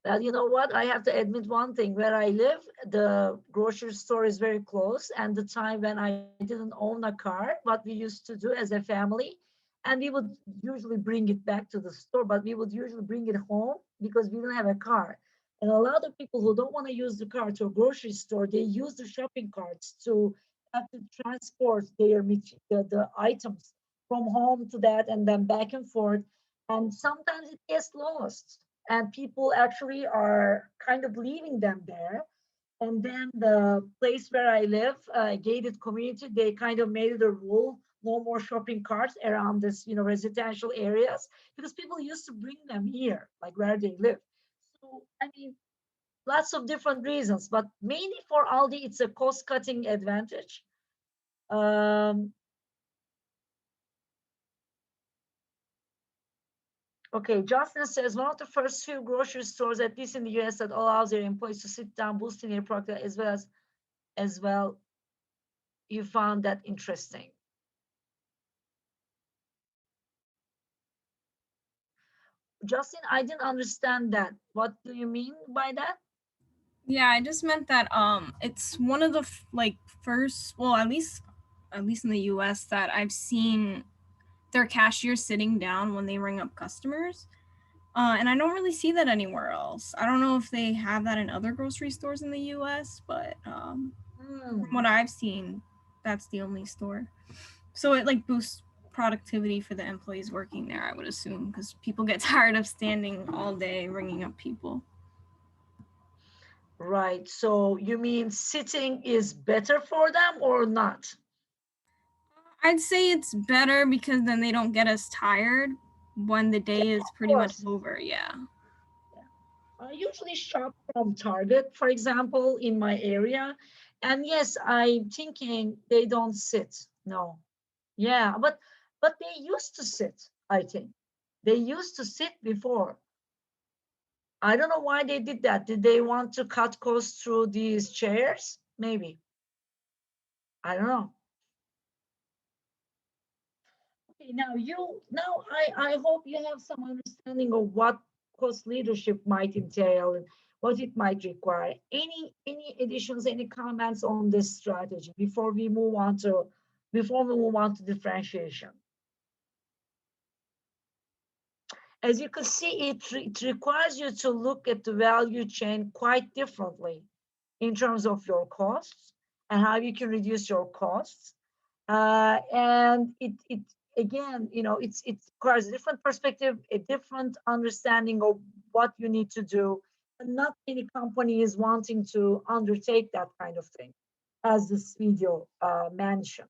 Well, you know what? I have to admit one thing. Where I live, the grocery store is very close. And the time when I didn't own a car, what we used to do as a family, and we would usually bring it back to the store, but we would usually bring it home because we don't have a car. And a lot of people who don't want to use the car to a grocery store, they use the shopping carts to have to transport the items from home to that and then back and forth. And sometimes it gets lost and people actually are kind of leaving them there. And then the place where I live, gated community, they kind of made it a rule: no more shopping carts around this, residential areas, because people used to bring them here, like where they live. So I mean, lots of different reasons, but mainly for Aldi, it's a cost-cutting advantage. Okay, Justin says one of the first few grocery stores, at least in the US, that allows their employees to sit down, boosting their product as well. You found that interesting. Justin, I didn't understand that. What do you mean by that? Yeah, I just meant that it's one of the first, well, at least at least in the US, that I've seen their cashiers sitting down when they ring up customers. And I don't really see that anywhere else. I don't know if they have that in other grocery stores in the US, but from what I've seen, that's the only store. So it like boosts productivity for the employees working there, I would assume, because people get tired of standing all day ringing up people. Right. So you mean sitting is better for them or not? I'd say it's better because then they don't get as tired when the day is pretty much over. Yeah. I usually shop from Target, for example, in my area. And yes, I'm thinking they don't sit. No. Yeah, but they used to sit, I think. They used to sit before. I don't know why they did that. Did they want to cut costs through these chairs? Maybe. I don't know. Okay, now I hope you have some understanding of what cost leadership might entail and what it might require. Any additions, any comments on this strategy before we move on to differentiation? As you can see, it requires you to look at the value chain quite differently in terms of your costs and how you can reduce your costs. And it again, it requires a different perspective, a different understanding of what you need to do. And not any company is wanting to undertake that kind of thing, as this video mentioned.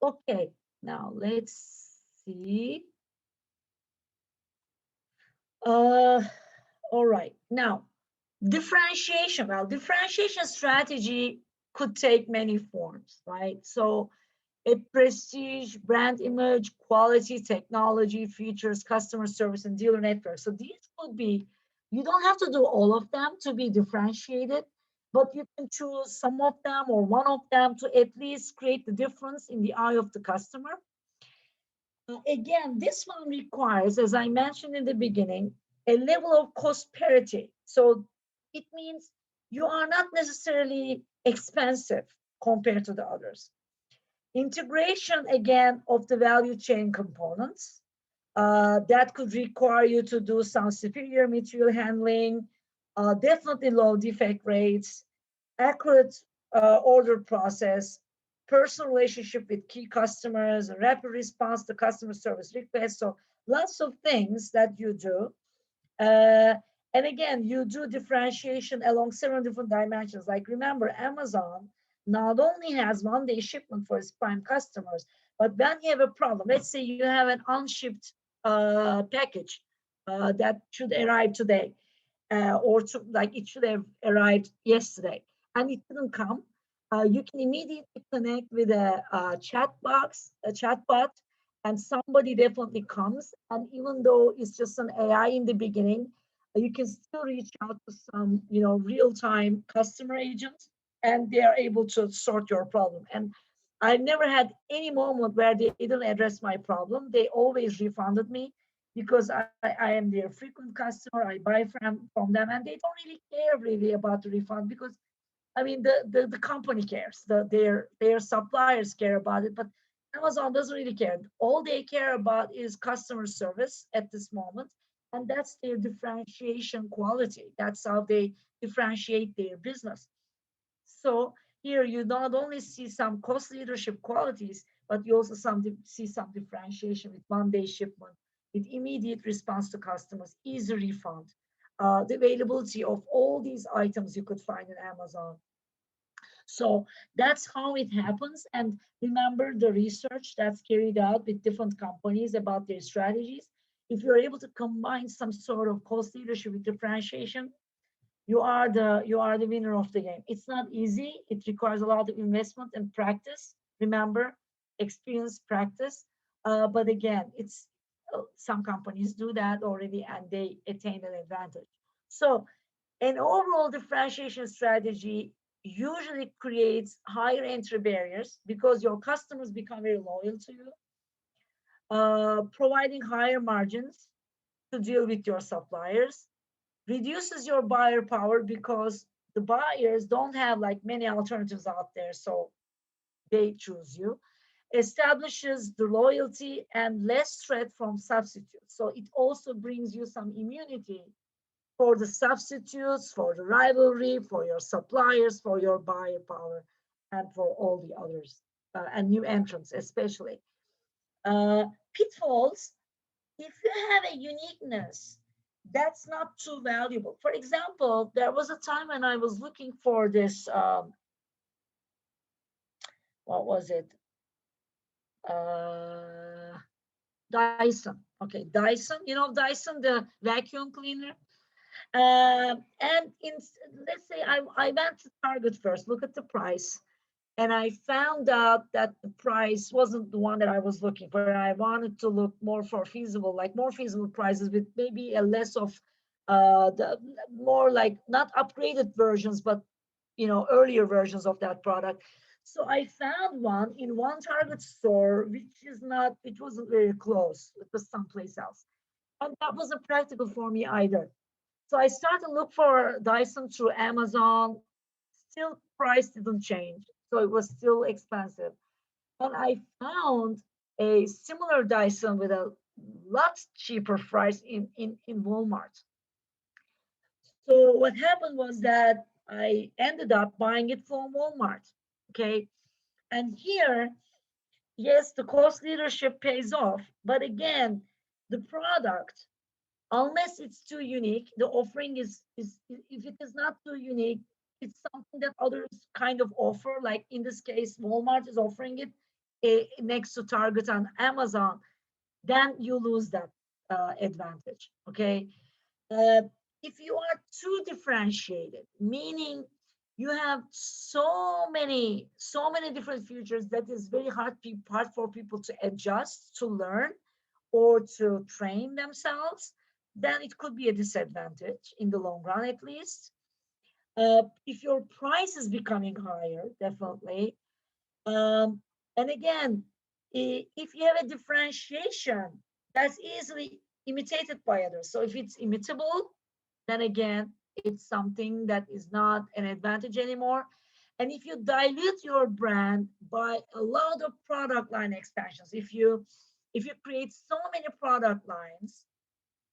Okay, now let's see. All right. Now, differentiation. Well, differentiation strategy could take many forms, right? So, a prestige, brand image, quality, technology, features, customer service, and dealer network. So these could be, you don't have to do all of them to be differentiated, but you can choose some of them or one of them to at least create the difference in the eye of the customer. Again, this one requires, as I mentioned in the beginning, a level of cost parity. So it means you are not necessarily expensive compared to the others. Integration, again, of the value chain components. That could require you to do some superior material handling, definitely low defect rates, accurate order process, personal relationship with key customers, rapid response to customer service requests. So lots of things that you do. And again, you do differentiation along several different dimensions. Like remember, Amazon not only has one-day shipment for its prime customers, but when you have a problem, let's say you have an unshipped package that should arrive today, like it should have arrived yesterday, and it didn't come. You can immediately connect with a chat chatbot, and somebody definitely comes. And even though it's just an AI in the beginning, you can still reach out to some, real-time customer agents, and they are able to sort your problem. And I've never had any moment where they didn't address my problem. They always refunded me because I am their frequent customer. I buy from them, and they don't really care really about the refund because, I mean, the company cares. Their suppliers care about it, but Amazon doesn't really care. All they care about is customer service at this moment, and that's their differentiation quality. That's how they differentiate their business. So here you not only see some cost leadership qualities, but you also see some differentiation with one-day shipment, with immediate response to customers, easy refund, the availability of all these items you could find in Amazon. So that's how it happens. And remember the research that's carried out with different companies about their strategies. If you're able to combine some sort of cost leadership with differentiation, you are the winner of the game. It's not easy. It requires a lot of investment and practice. Remember, experience, practice. But again, it's some companies do that already, and they attain an advantage. So, an overall differentiation strategy usually creates higher entry barriers because your customers become very loyal to you, providing higher margins to deal with your suppliers, reduces your buyer power because the buyers don't have like many alternatives out there. So they choose you, establishes the loyalty and less threat from substitutes. So it also brings you some immunity for the substitutes, for the rivalry, for your suppliers, for your buyer power, and for all the others, and new entrants especially. Pitfalls, if you have a uniqueness, that's not too valuable. For example, there was a time when I was looking for this, what was it? Dyson. Okay, Dyson, you know, Dyson, the vacuum cleaner. And let's say I went to Target first, look at the price, and I found out that the price wasn't the one that I was looking for. I wanted to look more for feasible, like more feasible prices with maybe a less of the more like not upgraded versions, but earlier versions of that product. So I found one in one Target store, which wasn't very close. It was someplace else. And that wasn't practical for me either. So I started to look for Dyson through Amazon. Still, price didn't change. So it was still expensive. And I found a similar Dyson with a lot cheaper price in Walmart. So what happened was that I ended up buying it from Walmart. Okay. And here, yes, the cost leadership pays off. But again, the product, unless it's too unique, the offering is if it is not too unique, it's something that others kind of offer. Like in this case, Walmart is offering it next to Target and Amazon. Then you lose that advantage. Okay. Uh, if you are too differentiated, meaning you have so many different features that is very hard for people to adjust, to learn, or to train themselves, then it could be a disadvantage in the long run, at least. If your price is becoming higher, definitely. And again, if you have a differentiation, that's easily imitated by others. So if it's imitable, then again, it's something that is not an advantage anymore. And if you dilute your brand by a lot of product line expansions, if you create so many product lines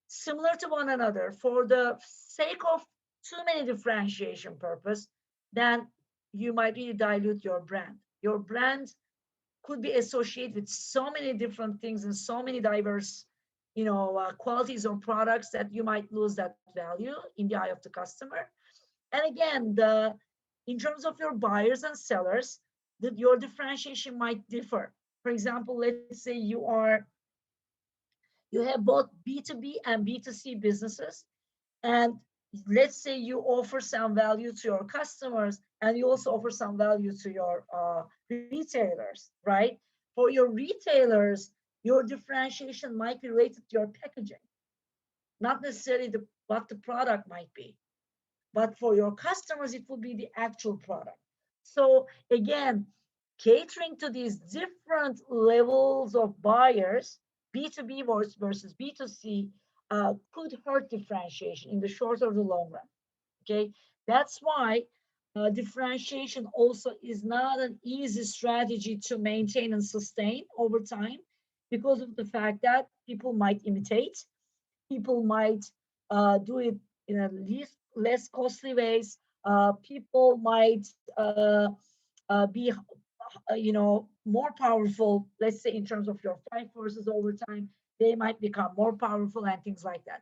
similar to one another for the sake of too many differentiation purpose, then you might really dilute your brand. Your brand could be associated with so many different things and so many diverse qualities or products that you might lose that value in the eye of the customer. And again, in terms of your buyers and sellers, that your differentiation might differ. For example, let's say you have both B2B and B2C businesses, and let's say you offer some value to your customers and you also offer some value to your retailers, right? For your retailers, your differentiation might be related to your packaging, not necessarily what the product might be. But for your customers, it will be the actual product. So again, catering to these different levels of buyers, B2B versus B2C, could hurt differentiation in the short or the long run. Okay, that's why differentiation also is not an easy strategy to maintain and sustain over time, because of the fact that people might imitate, people might do it in a less costly ways. People might be more powerful, let's say in terms of your five forces over time, they might become more powerful and things like that.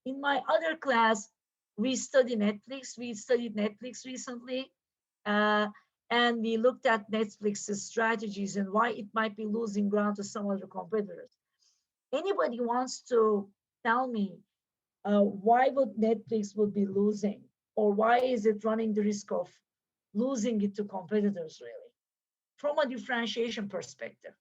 In my other class, we studied Netflix recently, and we looked at Netflix's strategies and why it might be losing ground to some other competitors. Anybody wants to tell me why would Netflix would be losing, or why is it running the risk of losing it to competitors, really, from a differentiation perspective?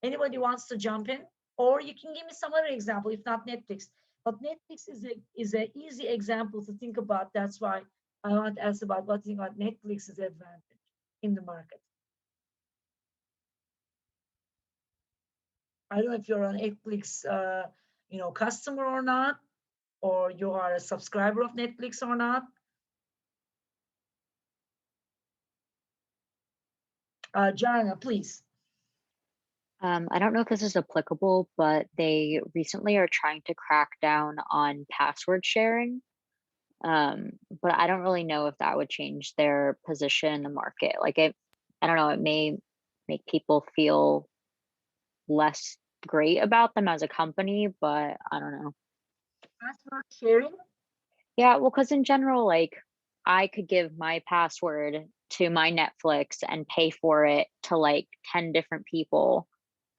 Anybody wants to jump in, or you can give me some other example, if not Netflix. But Netflix is an easy example to think about. That's why I want to ask about what you think about Netflix's advantage in the market. I don't know if you're an Netflix, customer or not, or you are a subscriber of Netflix or not. Joanna, please. I don't know if this is applicable, but they recently are trying to crack down on password sharing. But I don't really know if that would change their position in the market. Like I don't know, it may make people feel less great about them as a company, but I don't know. Password sharing? Yeah, well, because in general, like I could give my password to my Netflix and pay for it to like 10 different people.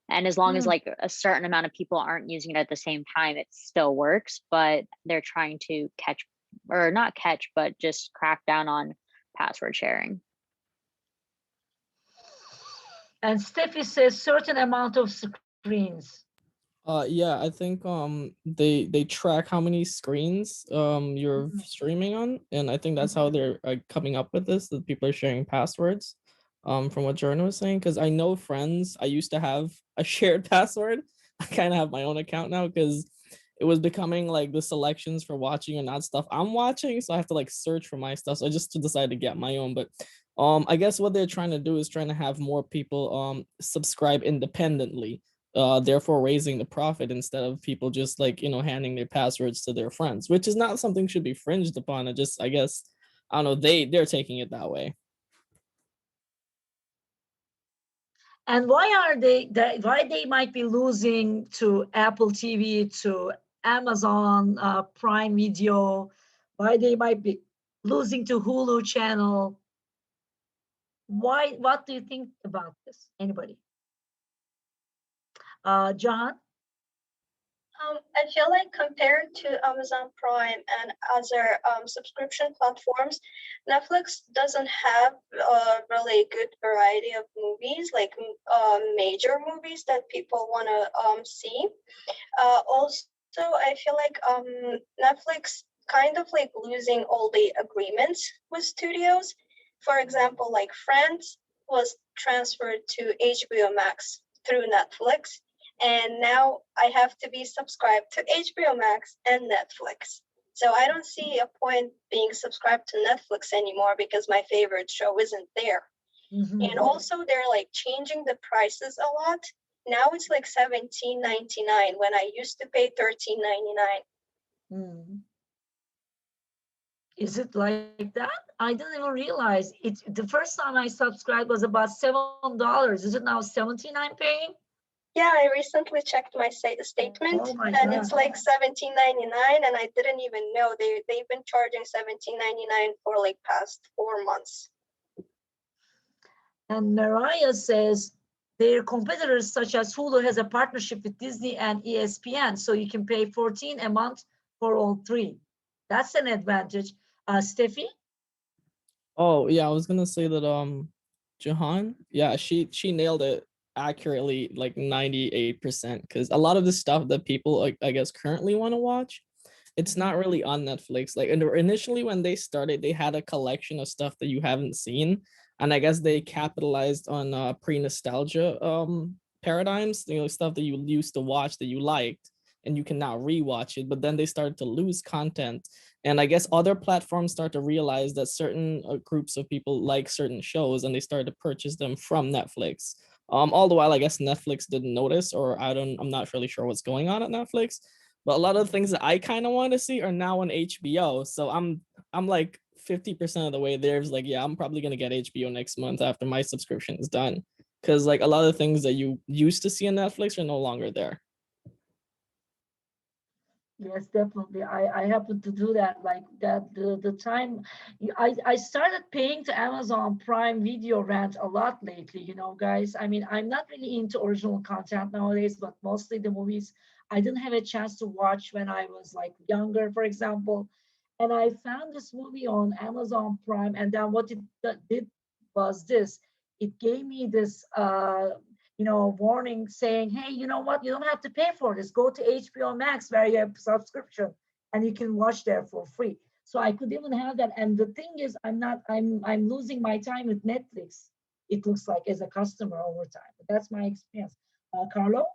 And as long as like a certain amount of people aren't using it at the same time, it still works. But they're trying to catch, or not catch, but just crack down on password sharing. And Steffi says certain amount of screens. Yeah, I think they track how many screens you're streaming on, and I think that's how they're coming up with this, that people are sharing passwords. From what Jordan was saying, because I know friends, I used to have a shared password. I kind of have my own account now because it was becoming like the selections for watching and not stuff I'm watching, so I have to like search for my stuff. So I just decided to get my own. But I guess what they're trying to do is trying to have more people subscribe independently, therefore raising the profit instead of people just like, you know, handing their passwords to their friends, which is not something should be fringed upon. It just, I guess, I don't know, they're taking it that way. And why are why they might be losing to Apple TV, to Amazon Prime Video, why they might be losing to Hulu channel? Why? What do you think about this? Anybody? John? I feel like compared to Amazon Prime and other subscription platforms, Netflix doesn't have a really good variety of movies, like major movies that people want to see. Also, I feel like Netflix kind of like losing all the agreements with studios. For example, like Friends was transferred to HBO Max through Netflix. And now I have to be subscribed to HBO Max and Netflix. So I don't see a point being subscribed to Netflix anymore because my favorite show isn't there. And also they're like changing the prices a lot. Now it's like $17.99 when I used to pay $13.99. Is it like that? I didn't even realize it. The first time I subscribed was about $7. Is it now 79 paying? Yeah, I recently checked my statement, and it's like $17.99, and I didn't even know they've been charging $17.99 for like past 4 months. And Mariah says their competitors such as Hulu has a partnership with Disney and ESPN, so you can pay $14 a month for all three. That's an advantage. Steffi? Oh yeah, I was gonna say that Jahan, yeah, she nailed it accurately, like 98%, because a lot of the stuff that people like, I guess, currently want to watch, it's not really on Netflix. Like initially when they started, they had a collection of stuff that you haven't seen, and I guess they capitalized on pre-nostalgia paradigms, you know, stuff that you used to watch that you liked and you can now rewatch it. But then they started to lose content, and I guess other platforms start to realize that certain groups of people like certain shows, and they started to purchase them from Netflix. All the while, I guess Netflix didn't notice, or I'm not really sure what's going on at Netflix. But a lot of the things that I kind of want to see are now on HBO. So I'm like 50% of the way there. Is like, yeah, I'm probably gonna get HBO next month after my subscription is done, because like a lot of things that you used to see on Netflix are no longer there. Yes, definitely. I happen to do that. Like that the time I started paying to Amazon Prime Video rent a lot lately, you know, guys. I mean, I'm not really into original content nowadays, but mostly the movies I didn't have a chance to watch when I was like younger, for example. And I found this movie on Amazon Prime, and then what it did was this. It gave me this warning saying, hey, you know what? You don't have to pay for this. Go to HBO Max where you have subscription and you can watch there for free. So I could even have that. And the thing is, I'm losing my time with Netflix, it looks like, as a customer over time. But that's my experience. Carlo?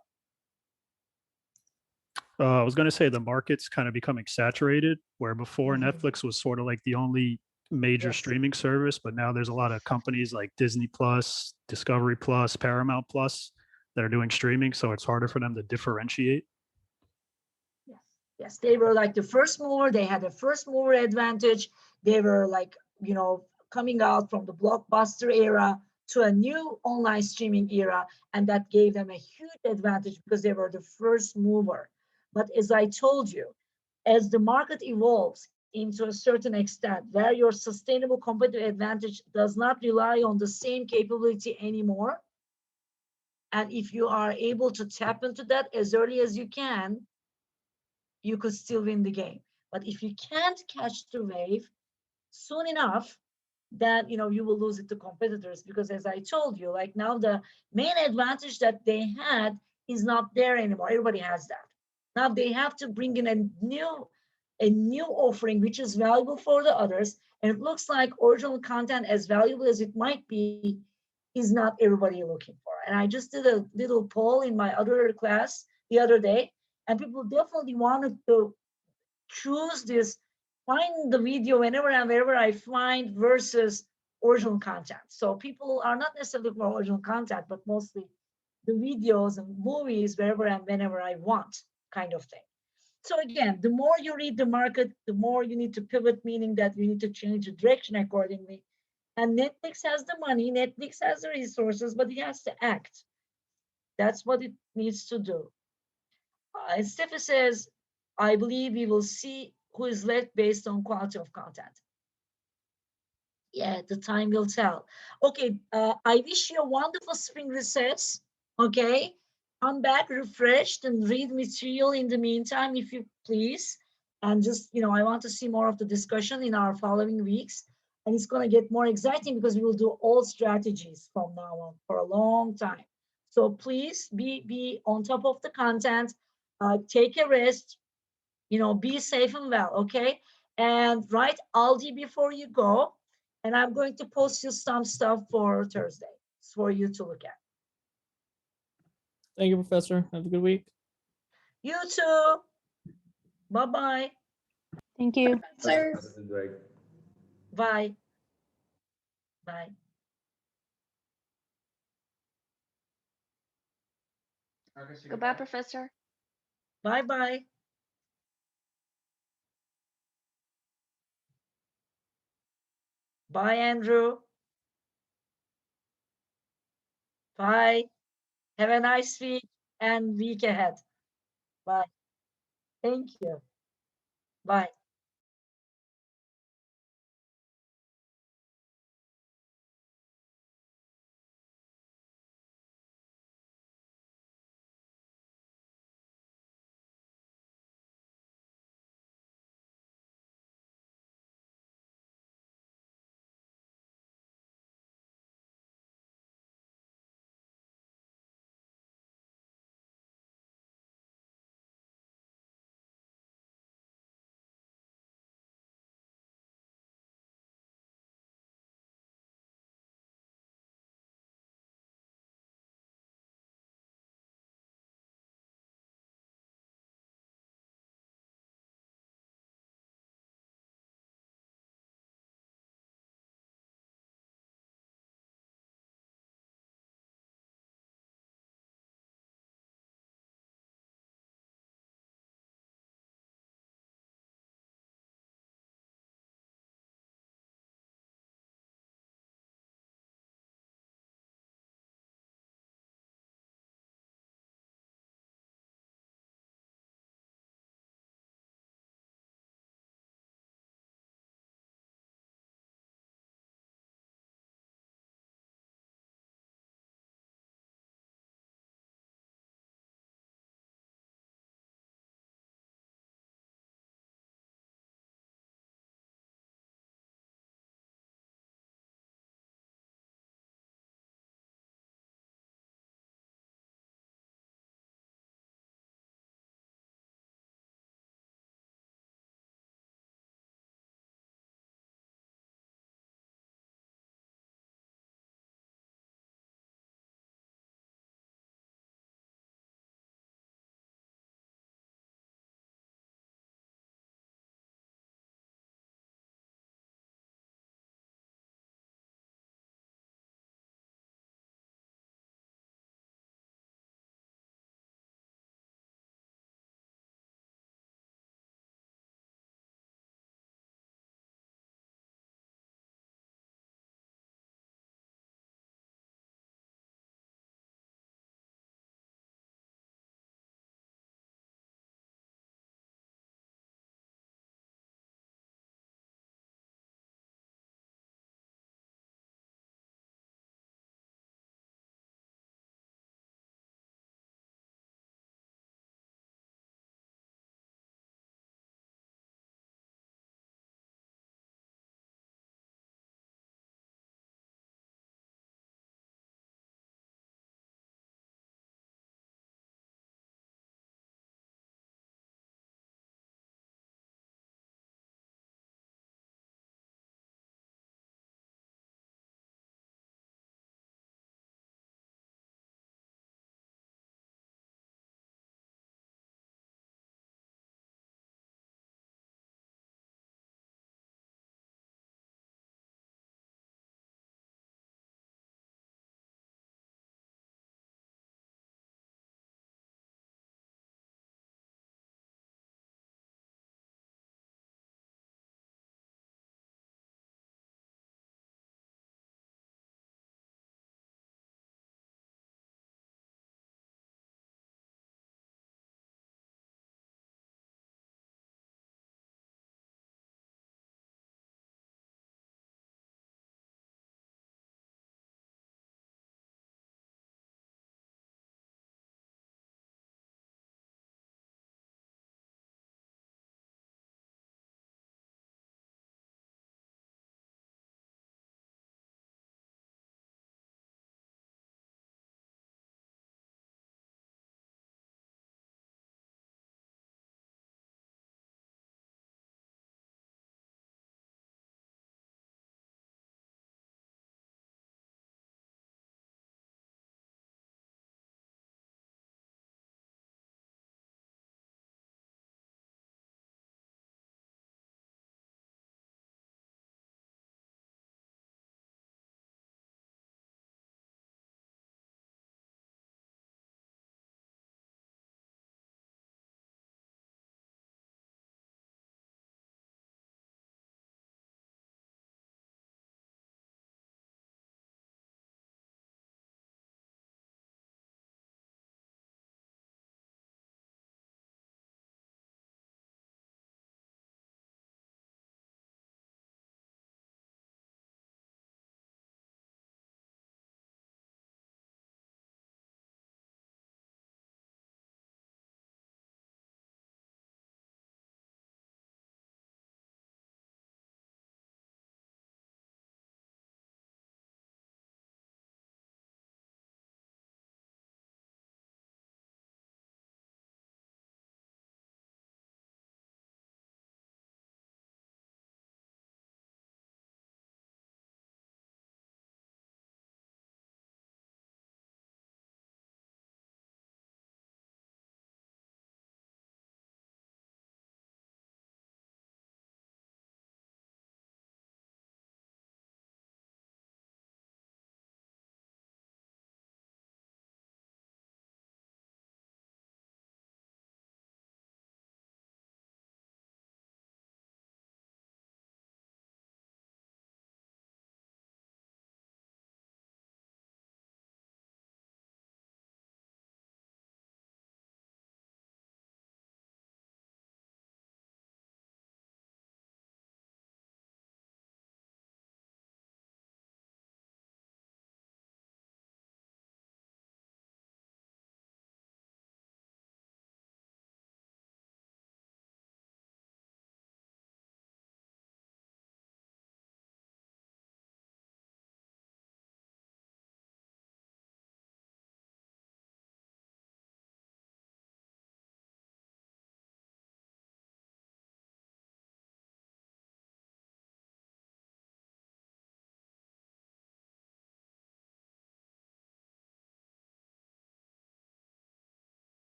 I was going to say the market's kind of becoming saturated, where before Netflix was sort of like the only major Yes. streaming service, but now there's a lot of companies like Disney Plus, Discovery Plus, Paramount Plus that are doing streaming, so it's harder for them to differentiate. Yes, they were like the first mover. They had a first mover advantage. They were like, coming out from the blockbuster era to a new online streaming era. And that gave them a huge advantage because they were the first mover. But as I told you, as the market evolves into a certain extent, where your sustainable competitive advantage does not rely on the same capability anymore, and if you are able to tap into that as early as you can, you could still win the game. But if you can't catch the wave soon enough, then you will lose it to competitors, because as I told you, like now the main advantage that they had is not there anymore. Everybody has that. Now they have to bring in a new offering which is valuable for the others. And it looks like original content, as valuable as it might be, is not everybody looking for. And I just did a little poll in my other class the other day, and people definitely wanted to choose this, find the video whenever and wherever I find versus original content. So people are not necessarily for original content, but mostly the videos and movies wherever and whenever I want, kind of thing. So again, the more you read the market, the more you need to pivot, meaning that you need to change the direction accordingly. And Netflix has the money, Netflix has the resources, but it has to act. That's what it needs to do. Steffi says, I believe we will see who is left based on quality of content. Yeah, the time will tell. Okay, I wish you a wonderful spring recess. Okay, come back refreshed and read material in the meantime, if you please. And just, I want to see more of the discussion in our following weeks. And it's going to get more exciting because we will do all strategies from now on for a long time. So please be on top of the content. Take a rest, be safe and well, okay? And write Aldi before you go. And I'm going to post you some stuff for Thursday for you to look at. Thank you, Professor. Have a good week. You too. Bye-bye. Thank you. Sir. Bye. Bye. Goodbye, Professor. Bye-bye. Bye, Andrew. Bye. Have a nice week and week ahead. Bye. Thank you. Bye.